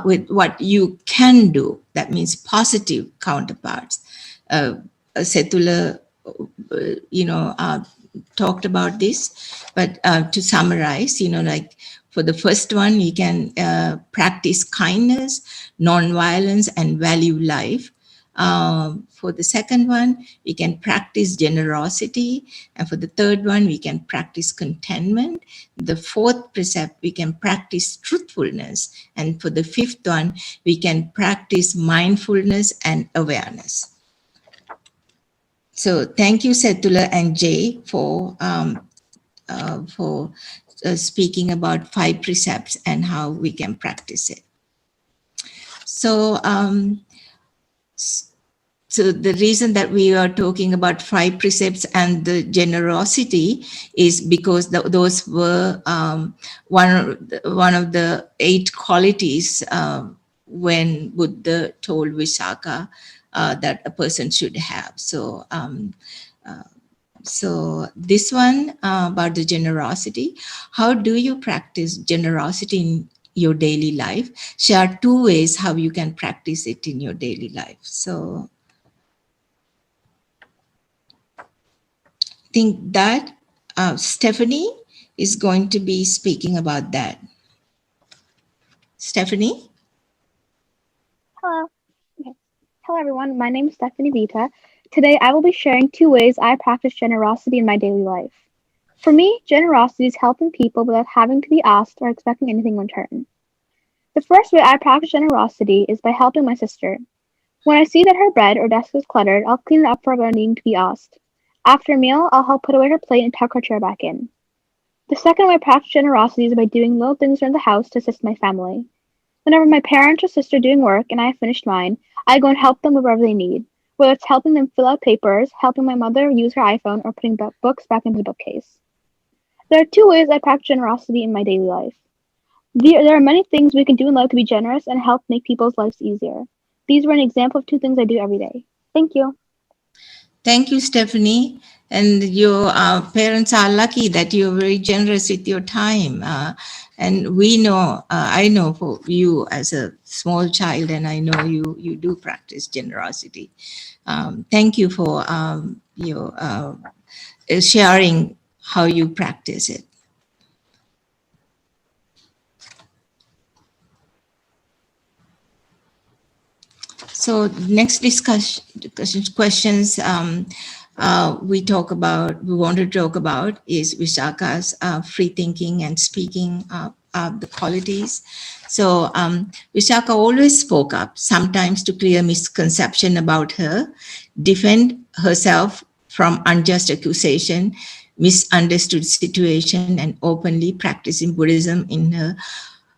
with what you can do, that means positive counterparts. Setula, talked about this, but to summarize, like for the first one, you can practice kindness, non-violence, and value life. For the second one, we can practice generosity. And for the third one, we can practice contentment. The fourth precept, we can practice truthfulness. And for the fifth one, we can practice mindfulness and awareness. So thank you, Setula and Jay, for speaking about 5 precepts and how we can practice it. So, so the reason that we are talking about 5 precepts and the generosity is because those were one of the 8 qualities when Buddha told Visakha that a person should have. So, so this one about the generosity, how do you practice generosity in your daily life? Share 2 ways how you can practice it in your daily life. So I think that Stephanie is going to be speaking about that. Stephanie? Hello. Okay. Hello, everyone. My name is Stephanie Vita. Today, I will be sharing 2 ways I practice generosity in my daily life. For me, generosity is helping people without having to be asked or expecting anything in return. The first way I practice generosity is by helping my sister. When I see that her bed or desk is cluttered, I'll clean it up for her without needing to be asked. After a meal, I'll help put away her plate and tuck her chair back in. The second way I practice generosity is by doing little things around the house to assist my family. Whenever my parents or sister are doing work and I have finished mine, I go and help them with whatever they need, whether it's helping them fill out papers, helping my mother use her iPhone, or putting books back into the bookcase. There are 2 ways I practice generosity in my daily life. There are many things we can do in life to be generous and help make people's lives easier. These were an example of 2 things I do every day. Thank you. Thank you, Stephanie. And your parents are lucky that you're very generous with your time. And we know, I know for you as a small child, and I know you do practice generosity. Thank you for your sharing how you practice it. So next questions we want to talk about is Visakha's free thinking and speaking the qualities. So Visakha always spoke up, sometimes to clear misconception about her, defend herself from unjust accusation, misunderstood situation, and openly practicing Buddhism in her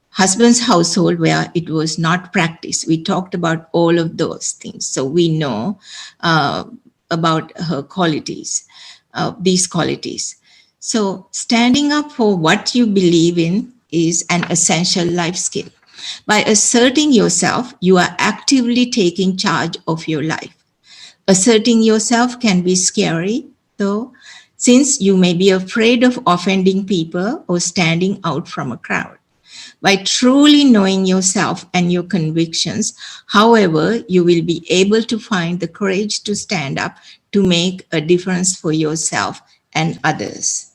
husband's household where it was not practiced. We talked about all of those things. So we know about her qualities, these qualities. So standing up for what you believe in is an essential life skill. By asserting yourself, you are actively taking charge of your life. Asserting yourself can be scary, though, since you may be afraid of offending people or standing out from a crowd. By truly knowing yourself and your convictions, however, you will be able to find the courage to stand up to make a difference for yourself and others.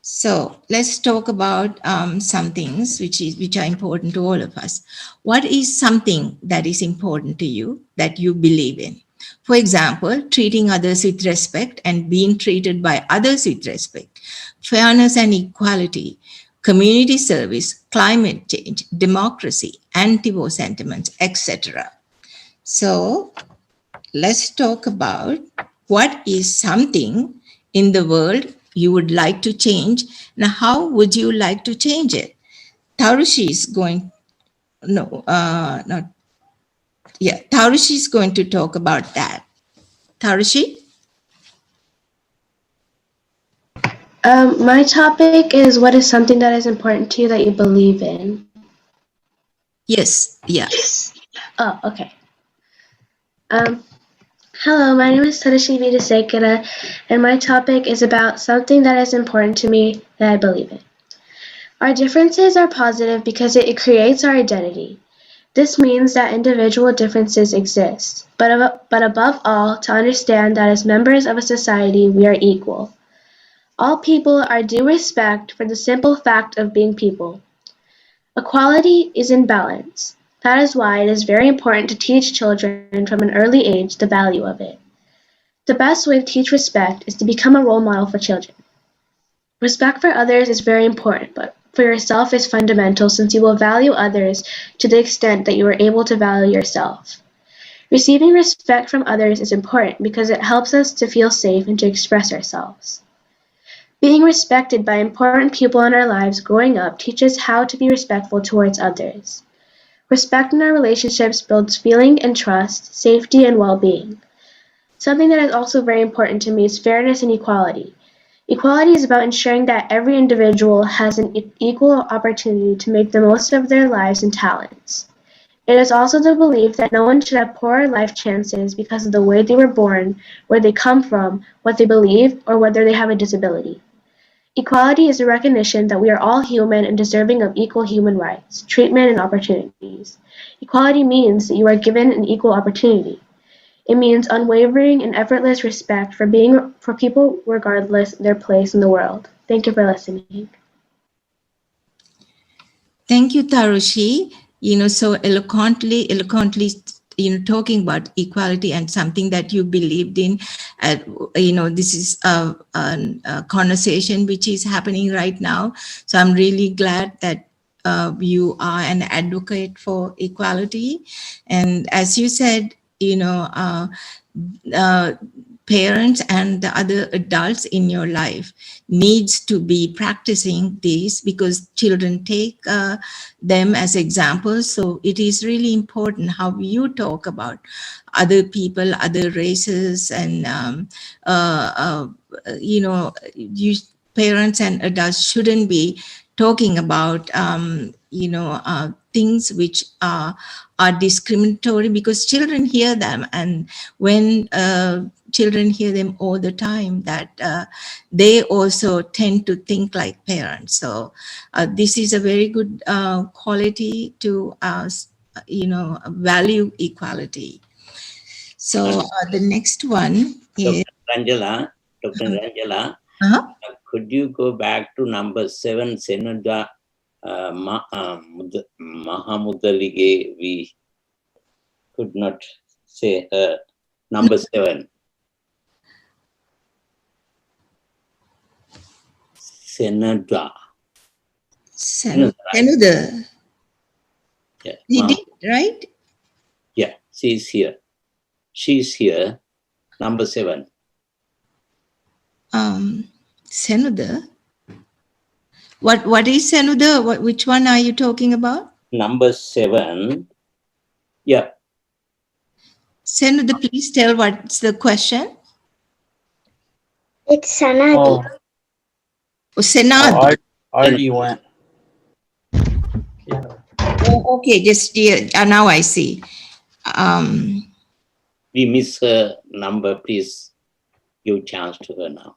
So let's talk about some things which are important to all of us. What is something that is important to you that you believe in? For example, treating others with respect and being treated by others with respect, fairness and equality, community service, climate change, democracy, anti-war sentiments, etc. So let's talk about what is something in the world you would like to change. Now, how would you like to change it? Tarushi is going, Tarushi is going to talk about that. Tarushi? My topic is, what is something that is important to you that you believe in? Yes, yeah. Oh, okay. Hello, my name is Tadashi Visakha, and my topic is about something that is important to me that I believe in. Our differences are positive because it creates our identity. This means that individual differences exist, but above all, to understand that as members of a society, we are equal. All people are due respect for the simple fact of being people. Equality is in balance. That is why it is very important to teach children from an early age the value of it. The best way to teach respect is to become a role model for children. Respect for others is very important, but for yourself is fundamental since you will value others to the extent that you are able to value yourself. Receiving respect from others is important because it helps us to feel safe and to express ourselves. Being respected by important people in our lives growing up teaches how to be respectful towards others. Respect in our relationships builds feeling and trust, safety, and well-being. Something that is also very important to me is fairness and equality. Equality is about ensuring that every individual has an equal opportunity to make the most of their lives and talents. It is also the belief that no one should have poorer life chances because of the way they were born, where they come from, what they believe, or whether they have a disability. Equality is a recognition that we are all human and deserving of equal human rights, treatment, and opportunities. Equality means that you are given an equal opportunity. It means unwavering and effortless respect for people regardless their place in the world. Thank you for listening. Thank you, Tarushi. So eloquently, talking about equality and something that you believed in. This is a conversation which is happening right now. So I'm really glad that you are an advocate for equality. And as you said, parents and the other adults in your life needs to be practicing this because children take them as examples. So it is really important how you talk about other people, other races, and parents and adults shouldn't be talking about things which are discriminatory because children hear them, and when children hear them all the time, that they also tend to think like parents. So this is a very good quality to value equality. So the next one is Dr. Ranjala, could you go back to number 7, Senada Mahamudalige? We could not say number 7. Senada. Senada. Yeah. He did, right? Yeah, she's here. She's here. Number 7. Senada. What is Senada? Which one are you talking about? Number 7. Yeah. Senada, please tell what's the question. It's Sanadi. Oh, Senadi. I already went. Yeah. Oh, okay, just now I see. We miss her number. Please give chance to her now.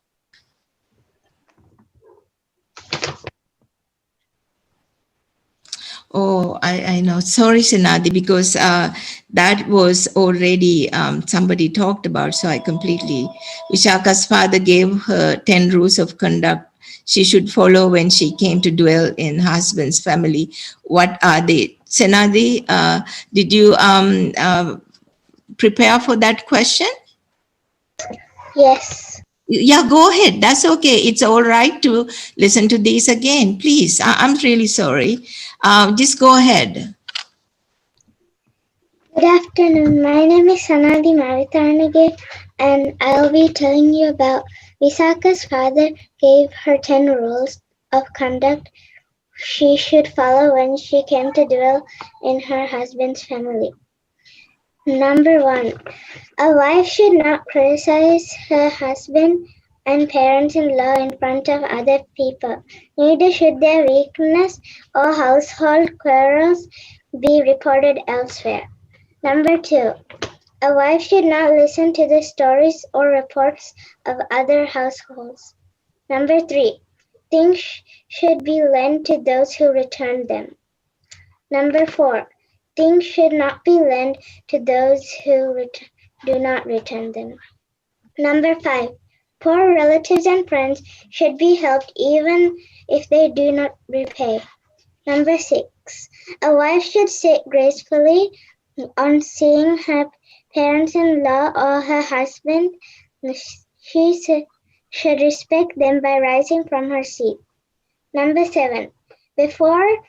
Oh, I know. Sorry, Senadi, because that was already somebody talked about, so I completely. Visakha's father gave her 10 rules of conduct she should follow when she came to dwell in her husband's family. What are they? Senadi, did you prepare for that question? Yes. Yeah, go ahead. That's okay. It's all right to listen to this again. Please, I'm really sorry. Just go ahead. Good afternoon. My name is Sanadi Marithanage, and I'll be telling you about Visakha's father gave her 10 rules of conduct she should follow when she came to dwell in her husband's family. Number 1. A wife should not criticize her husband and parents-in-law in front of other people. Neither should their weakness or household quarrels be reported elsewhere. Number 2. A wife should not listen to the stories or reports of other households. Number 3. Things should be lent to those who return them. Number 4. Things should not be lent to those who do not return them. Number 5. Poor relatives and friends should be helped even if they do not repay. Number 6. A wife should sit gracefully on seeing her parents-in-law or her husband. She should respect them by rising from her seat. Number 7. Before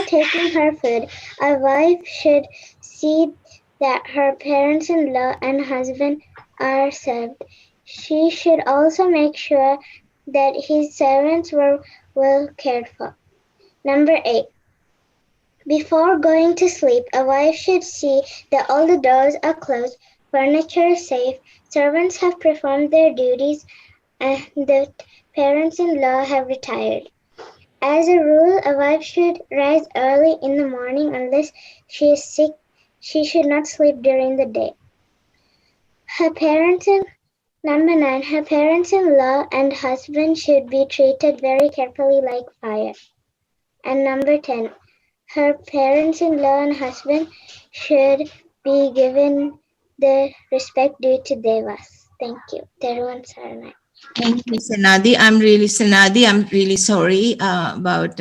taking her food, a wife should see that her parents-in-law and husband are served. She should also make sure that his servants were well cared for. Number 8. Before going to sleep, a wife should see that all the doors are closed, furniture is safe, servants have performed their duties, and the parents-in-law have retired. As a rule, a wife should rise early in the morning unless she is sick. She should not sleep during the day. Number 9, her parents-in-law and husband should be treated very carefully like fire. And number 10, her parents-in-law and husband should be given the respect due to devas. Thank you. Teruvan Saranai. Thank you, Sanadi. I'm really sorry about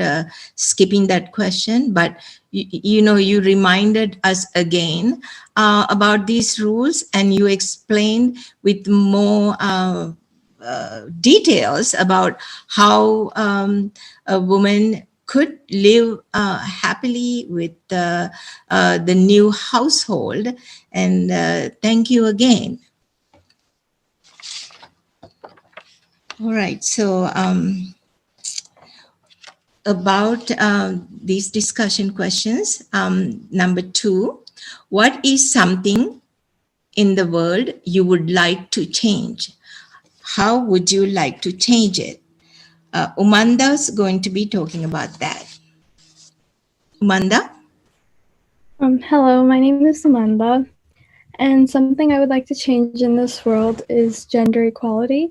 skipping that question, but you reminded us again about these rules, and you explained with more details about how a woman could live happily with the new household. And thank you again. All right, so about these discussion questions, number 2, what is something in the world you would like to change? How would you like to change it? Umanda's going to be talking about that. Umanda? Hello, my name is Amanda, and something I would like to change in this world is gender equality.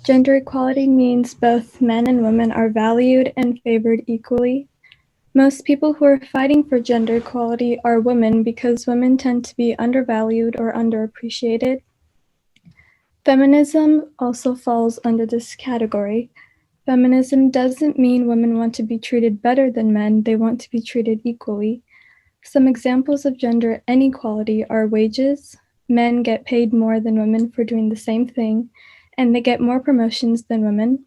Gender equality means both men and women are valued and favored equally. Most people who are fighting for gender equality are women because women tend to be undervalued or underappreciated. Feminism also falls under this category. Feminism doesn't mean women want to be treated better than men, they want to be treated equally. Some examples of gender inequality are wages. Men get paid more than women for doing the same thing, and they get more promotions than women.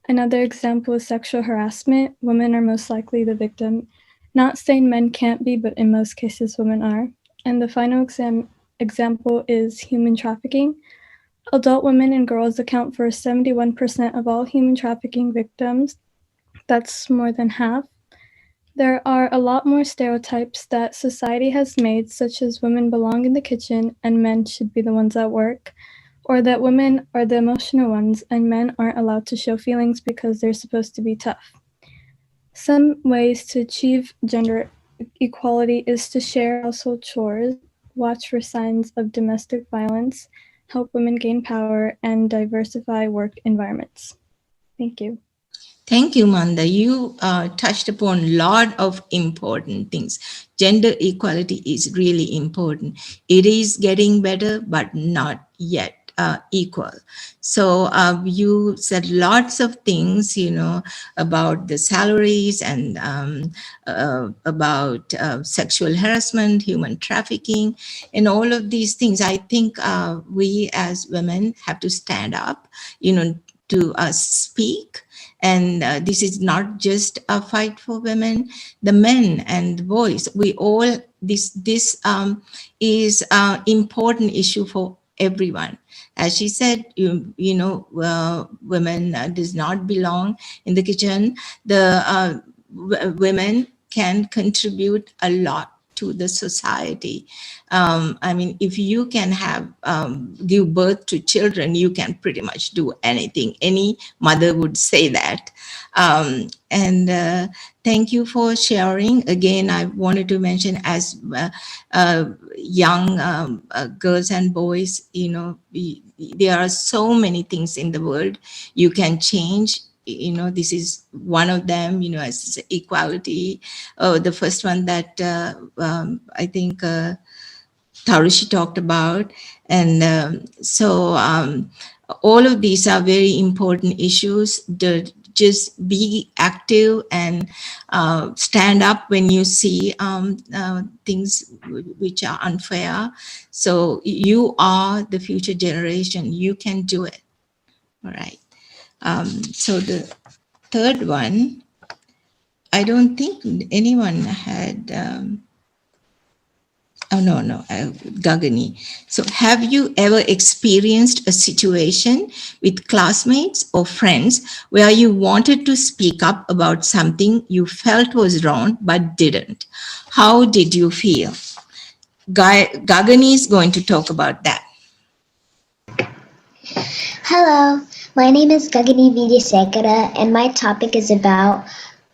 Another example is sexual harassment. Women are most likely the victim. Not saying men can't be, but in most cases women are. And the final example is human trafficking. Adult women and girls account for 71% of all human trafficking victims. That's more than half. There are a lot more stereotypes that society has made, such as women belong in the kitchen and men should be the ones at work, or that women are the emotional ones and men aren't allowed to show feelings because they're supposed to be tough. Some ways to achieve gender equality is to share household chores, watch for signs of domestic violence, help women gain power, and diversify work environments. Thank you. Thank you, Manda. You touched upon a lot of important things. Gender equality is really important. It is getting better, but not yet equal. So you said lots of things, about the salaries and about sexual harassment, human trafficking, and all of these things. I think we as women have to stand up, to speak. And this is not just a fight for women, the men and the boys. We all, this is an important issue for everyone. As she said, women does not belong in the kitchen. The women can contribute a lot to the society. If you can give birth to children, you can pretty much do anything. Any mother would say that. Thank you for sharing. Again, I wanted to mention, as young girls and boys, there are so many things in the world you can change. This is one of them, as equality. The first one that I think Tarushi talked about. And all of these are very important issues. Just be active and stand up when you see things which are unfair. So you are the future generation. You can do it. All right. So third one, I don't think anyone had, Gagani. So have you ever experienced a situation with classmates or friends where you wanted to speak up about something you felt was wrong but didn't? How did you feel? Gagani is going to talk about that. Hello, my name is Gagani Visakha, and my topic is about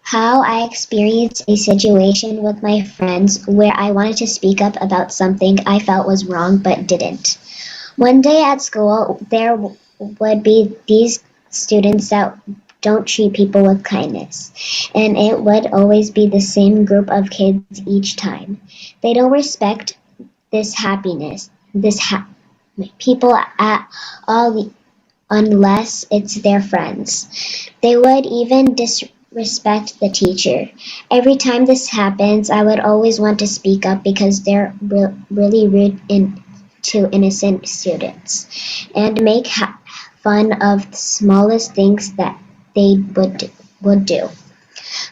how I experienced a situation with my friends where I wanted to speak up about something I felt was wrong but didn't. One day at school, there would be these students that don't treat people with kindness, and it would always be the same group of kids each time. They don't respect this happiness, people at all unless it's their friends. They would even disrespect the teacher. Every time this happens, I would always want to speak up because they're really rude to innocent students and make fun of the smallest things that they would do.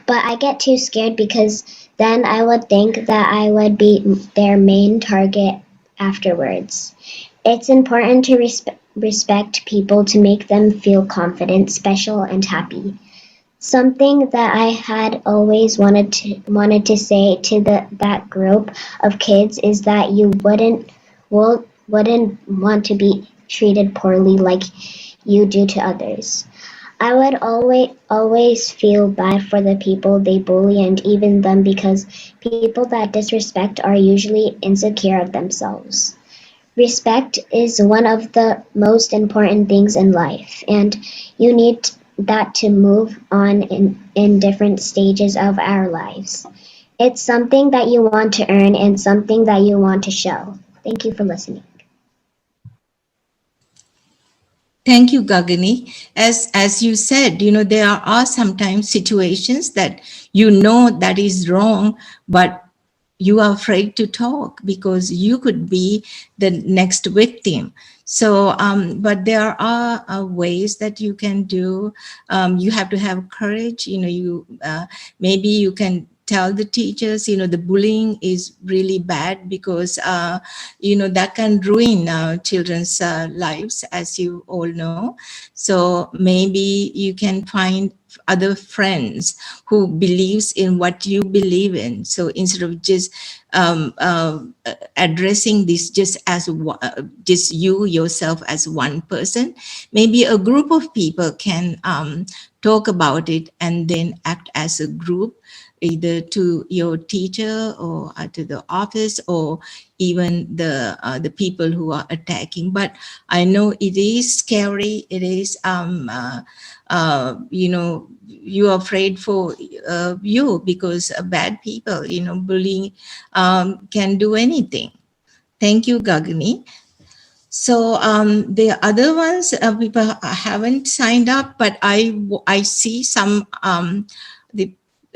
But I get too scared because then I would think that I would be their main target afterwards. It's important to respect people to make them feel confident, special, and happy. Something that I had always wanted to say to that group of kids is that you wouldn't want to be treated poorly like you do to others. I would always feel bad for the people they bully and even them because people that disrespect are usually insecure of themselves. Respect is one of the most important things in life, and you need that to move on in different stages of our lives. It's something that you want to earn and something that you want to show. Thank you for listening. Thank you, Gagani. As you said, there are sometimes situations that that is wrong, but you are afraid to talk because you could be the next victim. So, but there are ways that you can do. You have to have courage. Maybe you can tell the teachers, the bullying is really bad because, that can ruin children's lives, as you all know. So maybe you can find other friends who believes in what you believe in. So instead of just addressing this just as just you yourself as one person, maybe a group of people can talk about it and then act as a group, either to your teacher or to the office or even the people who are attacking. But I know it is scary. It is, you're afraid for you because bad people, bullying can do anything. Thank you, Gagani. So the other ones, people haven't signed up, but I see some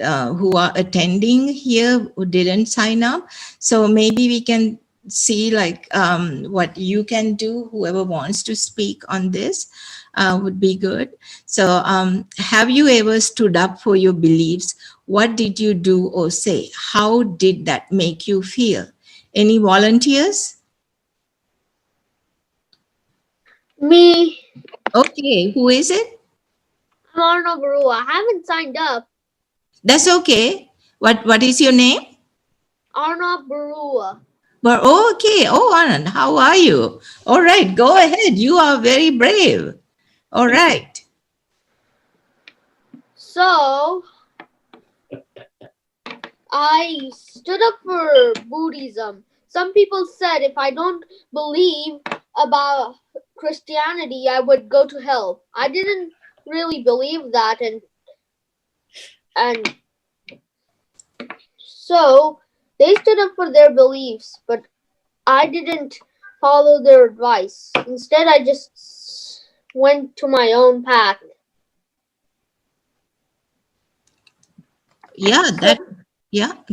who are attending here who didn't sign up. So maybe we can see what you can do. Whoever wants to speak on this would be good. So have you ever stood up for your beliefs? What did you do or say? How did that make you feel? Any volunteers? Me. Okay, who is it? Marna Baru. I haven't signed up. That's okay. What is your name? Arnab Barua. But okay. Oh, Anand, how are you? All right, go ahead. You are very brave. All right. So, I stood up for Buddhism. Some people said if I don't believe about Christianity, I would go to hell. I didn't really believe that, and so they stood up for their beliefs, but I didn't follow their advice. Instead, I just went to my own path. Yeah,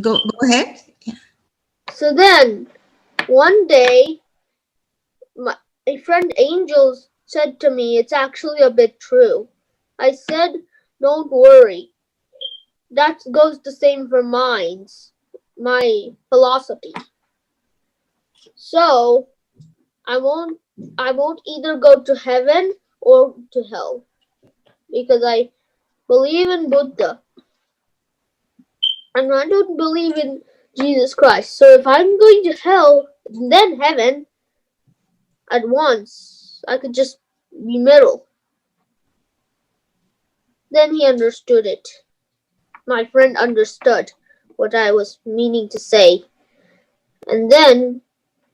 go ahead. Yeah. So then, one day, my friend Angel said to me, it's actually a bit true. I said, Don't worry. That goes the same for my philosophy. So I won't either go to heaven or to hell because I believe in Buddha and I don't believe in Jesus Christ. So if I'm going to hell and then heaven at once, I could just be middle. Then he understood it. My friend understood what I was meaning to say. And then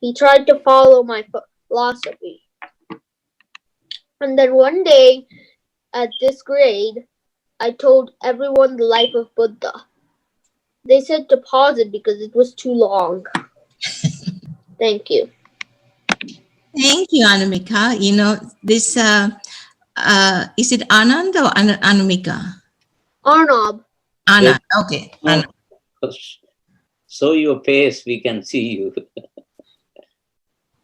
he tried to follow my philosophy. And then one day at this grade, I told everyone the life of Buddha. They said to pause it because it was too long. Thank you. Thank you, Anamika. You know, this, is it Anand or Anamika? Arnab. Anand, okay. Anand. So your face, we can see you.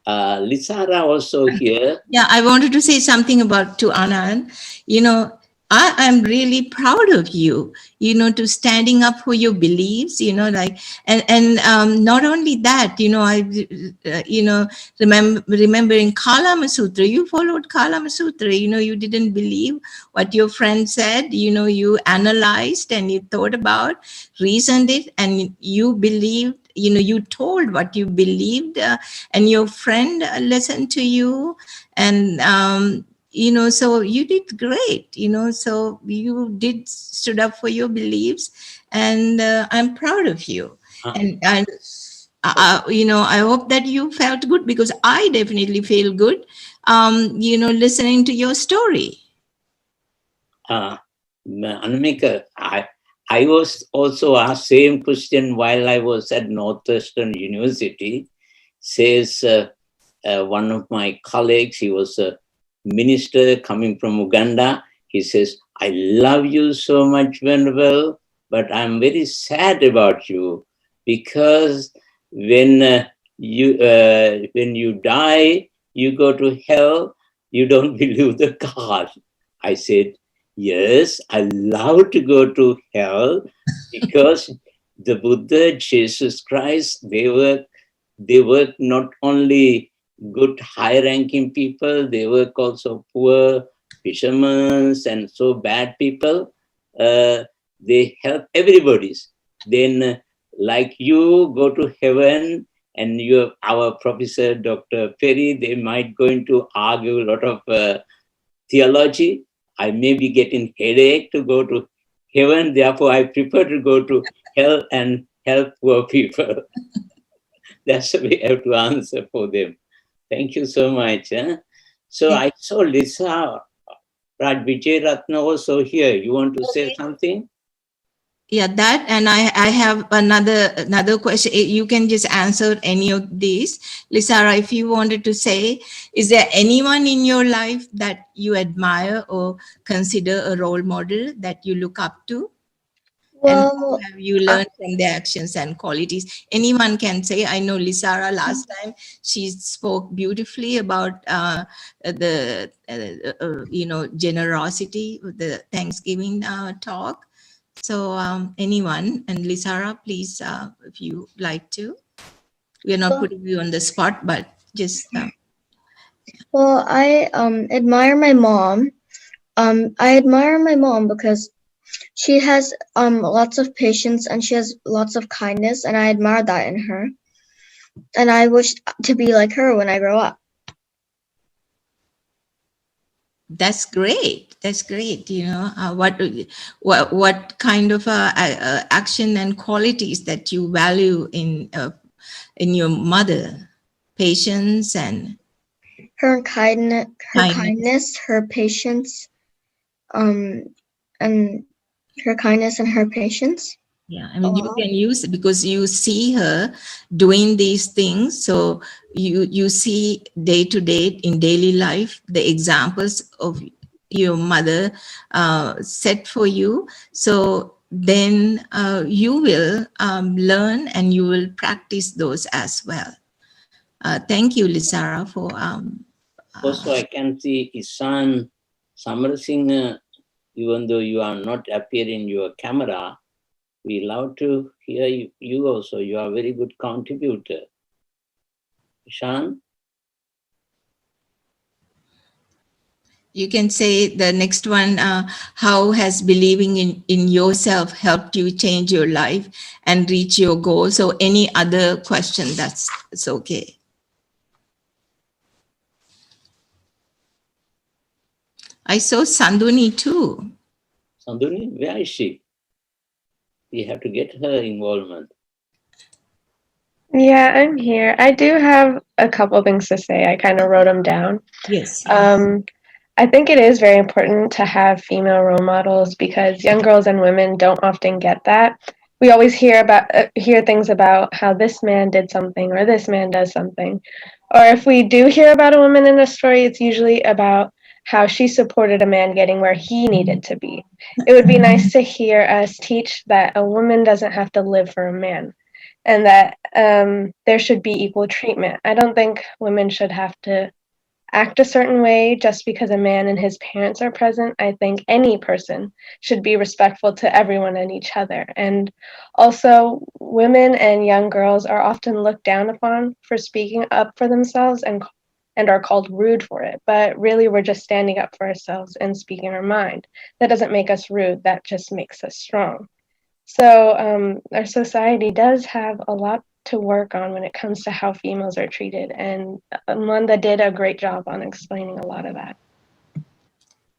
Lisara also here. Yeah, I wanted to say something about to Anand. You know, I am really proud of you, you know, to standing up for your beliefs, you know, like, and not only that, you know, remembering Kalama Sutra, you followed Kalama Sutra, you know, you didn't believe what your friend said, you know, you analyzed and you thought about, reasoned it, and you believed, you know, you told what you believed, and your friend listened to you, and you know, so you did great, you know, so you did stood up for your beliefs, and I'm proud of you. And you know, I hope that you felt good, because I definitely feel good, you know, listening to your story. Anamika, I was also asked same question while I was at Northwestern University. Says one of my colleagues, he was a minister coming from Uganda. He says, I love you so much, Venerable, but I'm very sad about you, because when you die, you go to hell, you don't believe the God. I said, yes, I love to go to hell, because the Buddha, Jesus Christ, they were not only good high-ranking people, they were also poor fishermen and so bad people. They help everybody. Then like you go to heaven, and our professor, Dr. Perry, they might going to argue a lot of theology. I may be getting headache to go to heaven, therefore I prefer to go to hell and help poor people. That's the way I have to answer for them. Thank you so much. So I saw Lisa Raj Vijay Ratna also here. You want to say something? Yeah, that, and I have another question. You can just answer any of these. Lisara, if you wanted to say, is there anyone in your life that you admire or consider a role model that you look up to? Well, and how have you learned from their actions and qualities? Anyone can say. I know Lisara last time, she spoke beautifully about the you know, generosity, the Thanksgiving talk. So anyone, and Lisara, please, if you like to. We are not putting you on the spot, but just. Well, I admire my mom. I admire my mom because she has lots of patience and she has lots of kindness, and I admire that in her. And I wish to be like her when I grow up. That's great. That's great. You know, what kind of action and qualities that you value in your mother? Patience and her kindness, her patience, and her kindness and her patience. Yeah, I mean, you can use it because you see her doing these things. So you see day to day in daily life the examples of your mother set for you. So then you will learn and you will practice those as well. Thank you, Lisara, for. Also, I can see Isan Samar Singh even though you are not appearing in your camera, we love to hear you also. You are a very good contributor. Shan? You can say the next one, how has believing in yourself helped you change your life and reach your goal? So any other question, it's okay. I saw Sanduni too. Sanduni, where is she? We have to get her involvement. Yeah, I'm here. I do have a couple things to say. I kind of wrote them down. Yes. I think it is very important to have female role models because young girls and women don't often get that. We always hear things about how this man did something or this man does something. Or if we do hear about a woman in a story, it's usually about how she supported a man getting where he needed to be. It would be nice to hear us teach that a woman doesn't have to live for a man and that there should be equal treatment. I don't think women should have to act a certain way just because a man and his parents are present. I think any person should be respectful to everyone and each other. And also, women and young girls are often looked down upon for speaking up for themselves and are called rude for it. But really, we're just standing up for ourselves and speaking our mind. That doesn't make us rude, that just makes us strong. So our society does have a lot to work on when it comes to how females are treated. And Manda did a great job on explaining a lot of that.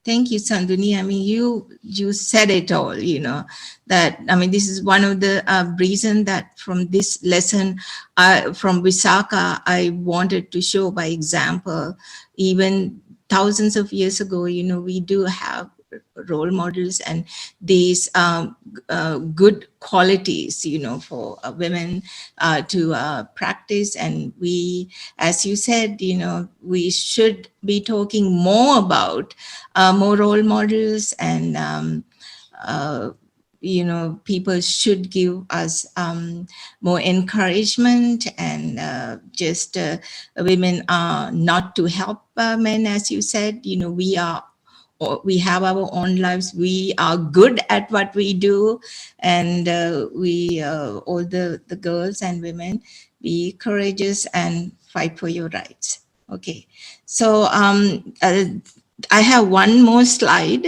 Thank you, Sanduni. I mean, you said it all, this is one of the reasons that from this lesson, from Visaka, I wanted to show by example, even thousands of years ago, we do have role models and these good qualities, for women to practice. And we, as you said, we should be talking more about more role models and people should give us more encouragement and just women are not to help men, as you said. We have our own lives. We are good at what we do, and we all the girls and women, be courageous and fight for your rights. Okay, so I have one more slide.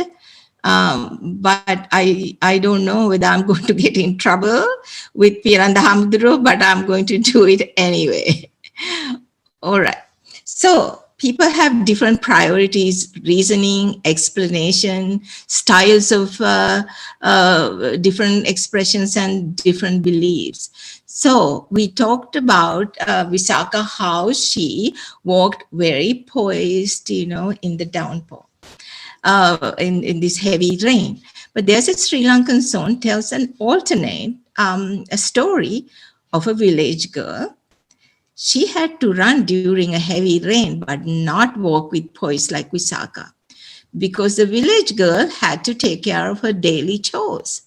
But I don't know whether I'm going to get in trouble with Piranda Hamduro, but I'm going to do it anyway. All right. So people have different priorities, reasoning, explanation, styles of different expressions and different beliefs. So we talked about Visaka, how she walked very poised, in the downpour. In this heavy rain. But there's a Sri Lankan song tells an alternate a story of a village girl. She had to run during a heavy rain, but not walk with poise like Visaka, because the village girl had to take care of her daily chores.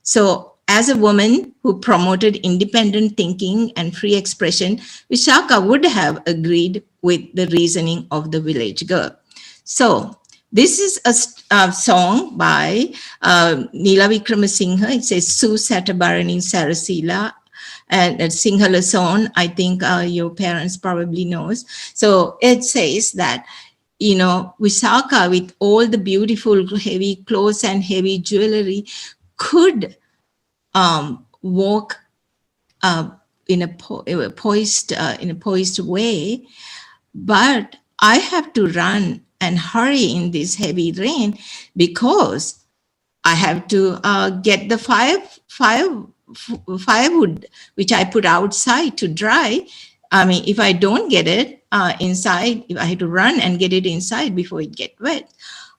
So as a woman who promoted independent thinking and free expression, Visaka would have agreed with the reasoning of the village girl. So this is a song by Neela Wickramasinghe. It says, Su Satabarani Sarasila, and a Sinhala song. I think your parents probably knows. So it says that, Visaka, with all the beautiful heavy clothes and heavy jewelry, could walk in a poised way, but I have to run and hurry in this heavy rain because I have to get the firewood which I put outside to dry. I mean, if I don't get it inside, if I have to run and get it inside before it get wet,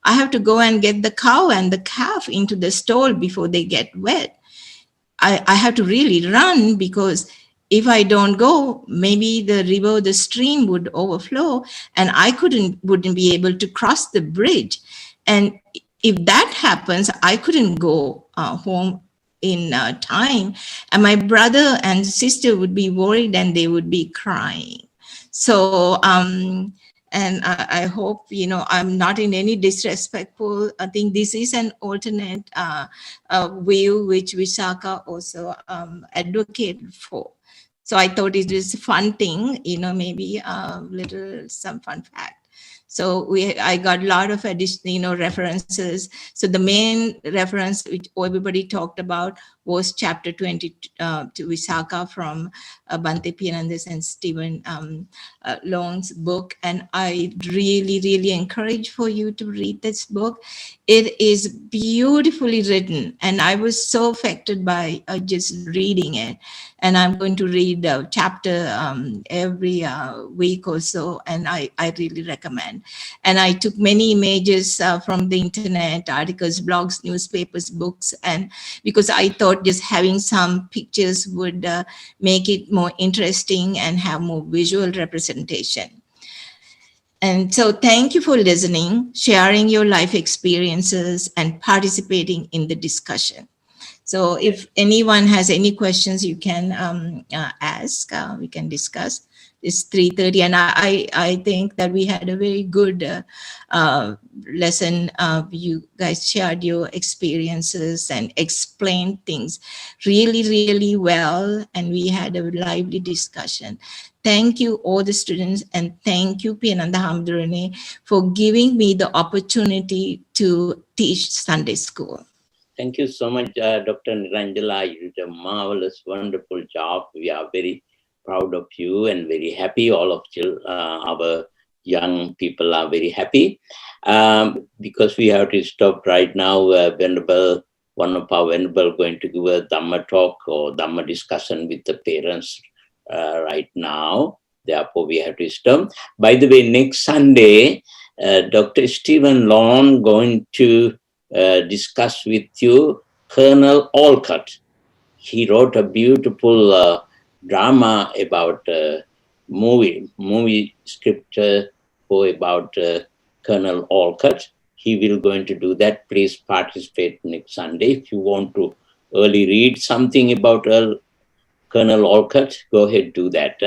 I have to go and get the cow and the calf into the stall before they get wet. I have to really run, because if I don't go, maybe the river, the stream would overflow and I wouldn't be able to cross the bridge. And if that happens, I couldn't go home in time, and my brother and sister would be worried and they would be crying. So And I hope, I'm not in any disrespectful. I think this is an alternate view which Visaka also advocated for. So I thought it was a fun thing, maybe a little some fun fact. So I got a lot of additional, references. So the main reference which everybody talked about was chapter 20 to Visaka from Bhante Pirandes and Stephen Long's book. And I really, really encourage for you to read this book. It is beautifully written, and I was so affected by just reading it. And I'm going to read a chapter every week or so, and I really recommend. And I took many images from the internet, articles, blogs, newspapers, books, and because I thought just having some pictures would make it more interesting and have more visual representation. And so thank you for listening, sharing your life experiences, and participating in the discussion. So if anyone has any questions, you can ask, we can discuss. It's 3:30, and I think that we had a very good lesson. You guys shared your experiences and explained things really, really well, and we had a lively discussion. Thank you, all the students, and thank you, Piananda Hamdurane, for giving me the opportunity to teach Sunday school. Thank you so much, Dr. Niranjala. You did a marvelous, wonderful job. We are very proud of you and very happy. All of our young people are very happy. Because we have to stop right now. Venerable, one of our Venerable going to give a Dhamma talk or Dhamma discussion with the parents right now. Therefore, we have to stop. By the way, next Sunday, Dr. Stephen Long going to discuss with you Colonel Olcott. He wrote a beautiful drama about movie script about Colonel Olcott. He will going to do that. Please participate next Sunday. If you want to early read something about Colonel Olcott, go ahead, do that.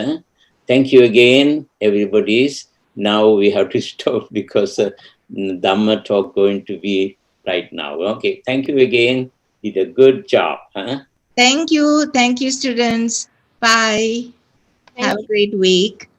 Thank you again, everybody. Now we have to stop because Dhamma talk going to be right now. Okay, thank you again. You did a good job. Thank you. Thank you, students. Bye. Have a great week.